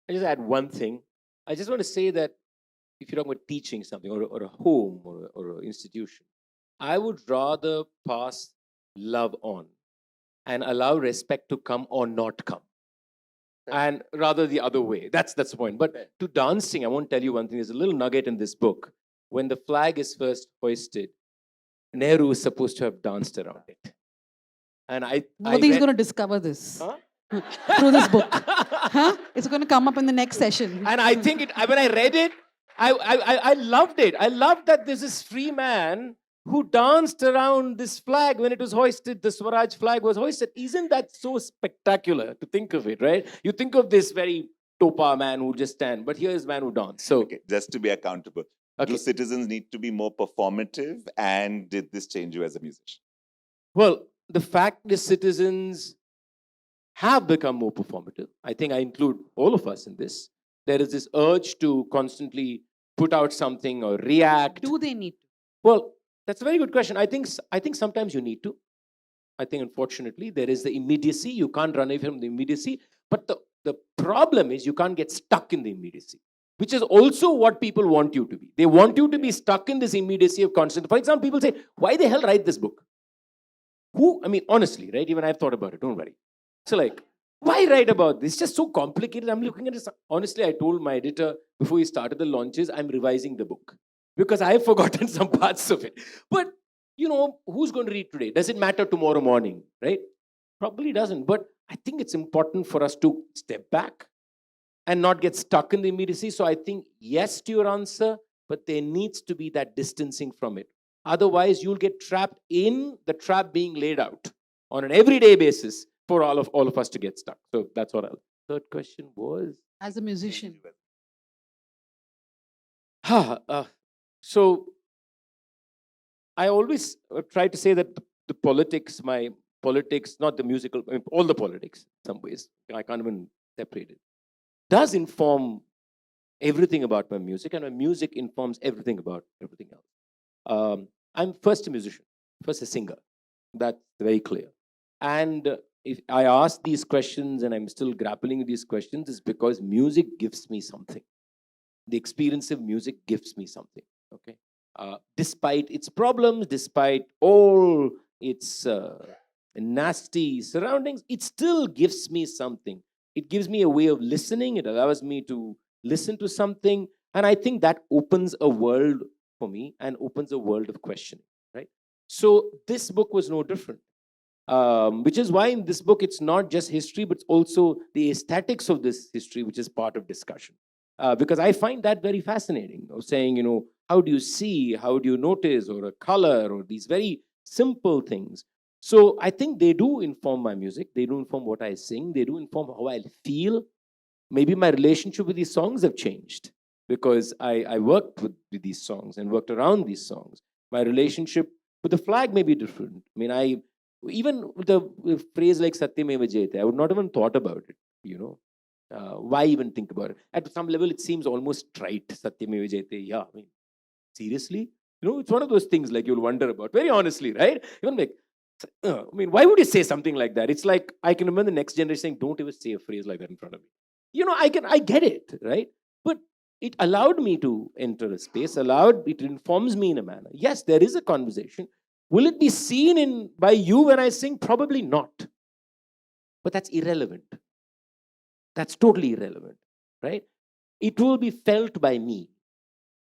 I just add one thing. I just want to say that if you're talking about teaching something or a home or an institution, I would rather pass love on and allow respect to come or not come. And rather the other way. That's the point. But to dancing, I won't tell you one thing. There's a little nugget in this book. When the flag is first hoisted, Nehru is supposed to have danced around it. And Nobody's going to discover this through this book. Huh? It's going to come up in the next session. And I think when I read it, I loved it. I loved that there's this free man who danced around this flag when it was hoisted, the Swaraj flag was hoisted. Isn't that so spectacular to think of it, right? You think of this very topa man who just stand, but here is a man who danced. So, Okay, just to be accountable. Okay. Do citizens need to be more performative? And did this change you as a musician? well, the fact is citizens have become more performative. I think I include all of us in this. There is this urge to constantly put out something or react. Do they need to? Well, that's a very good question. I think sometimes you need to. I think, unfortunately, there is the immediacy. You can't run away from the immediacy. But the problem is you can't get stuck in the immediacy, which is also what people want you to be. They want you to be stuck in this immediacy of constant. For example, people say, why the hell write this book? I mean, honestly, right? Even I've thought about it. Don't worry. So like, why write about this? It's just so complicated. I'm looking at it. Honestly, I told my editor before he started the launches, I'm revising the book because I've forgotten some parts of it. But, who's going to read today? Does it matter tomorrow morning, right? Probably doesn't. But I think it's important for us to step back and not get stuck in the immediacy. So I think yes to your answer, but there needs to be that distancing from it. Otherwise, you'll get trapped in the trap being laid out on an everyday basis for all of us to get stuck. So that's what third question was. As a musician. So I always try to say that the politics, my politics, not the musical, all the politics in some ways, I can't even separate it, does inform everything about my music, and my music informs everything about everything else. I'm first a musician, first a singer. That's very clear. And if I ask these questions and I'm still grappling with these questions, it's because music gives me something. The experience of music gives me something, okay? Despite its problems, despite all its and nasty surroundings, it still gives me something. It gives me a way of listening. It allows me to listen to something. And I think that opens a world for me and opens a world of questioning, right? So this book was no different. Which is why in this book, it's not just history, but also the aesthetics of this history, which is part of discussion. Because I find that very fascinating, of saying, how do you see, how do you notice, or a color, or these very simple things. So I think they do inform my music. They do inform what I sing. They do inform how I feel. Maybe my relationship with these songs have changed because I worked with these songs and worked around these songs. My relationship with the flag may be different. I mean, even with a phrase like Satyameva Jayate, I would not even thought about it, why even think about it? At some level, it seems almost trite, Satyameva Jayate. Yeah, I mean, seriously? It's one of those things like you'll wonder about, very honestly, right? Even like, I mean, why would you say something like that? It's like, I can remember the next generation saying, don't ever say a phrase like that in front of me. I get it, right? But it allowed me to enter a space, it informs me in a manner. Yes, there is a conversation. Will it be seen by you when I sing? Probably not. But that's irrelevant. That's totally irrelevant, right? It will be felt by me.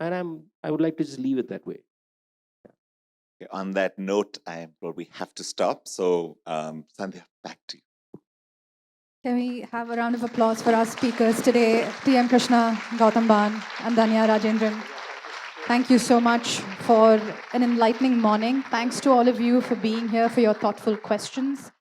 And I would like to just leave it that way. Okay, on that note, I probably have to stop. So, Sandhya, back to you. Can we have a round of applause for our speakers today, T M Krishna, Gautam Bhan, and Dhanya Rajendran. Thank you so much for an enlightening morning. Thanks to all of you for being here, for your thoughtful questions.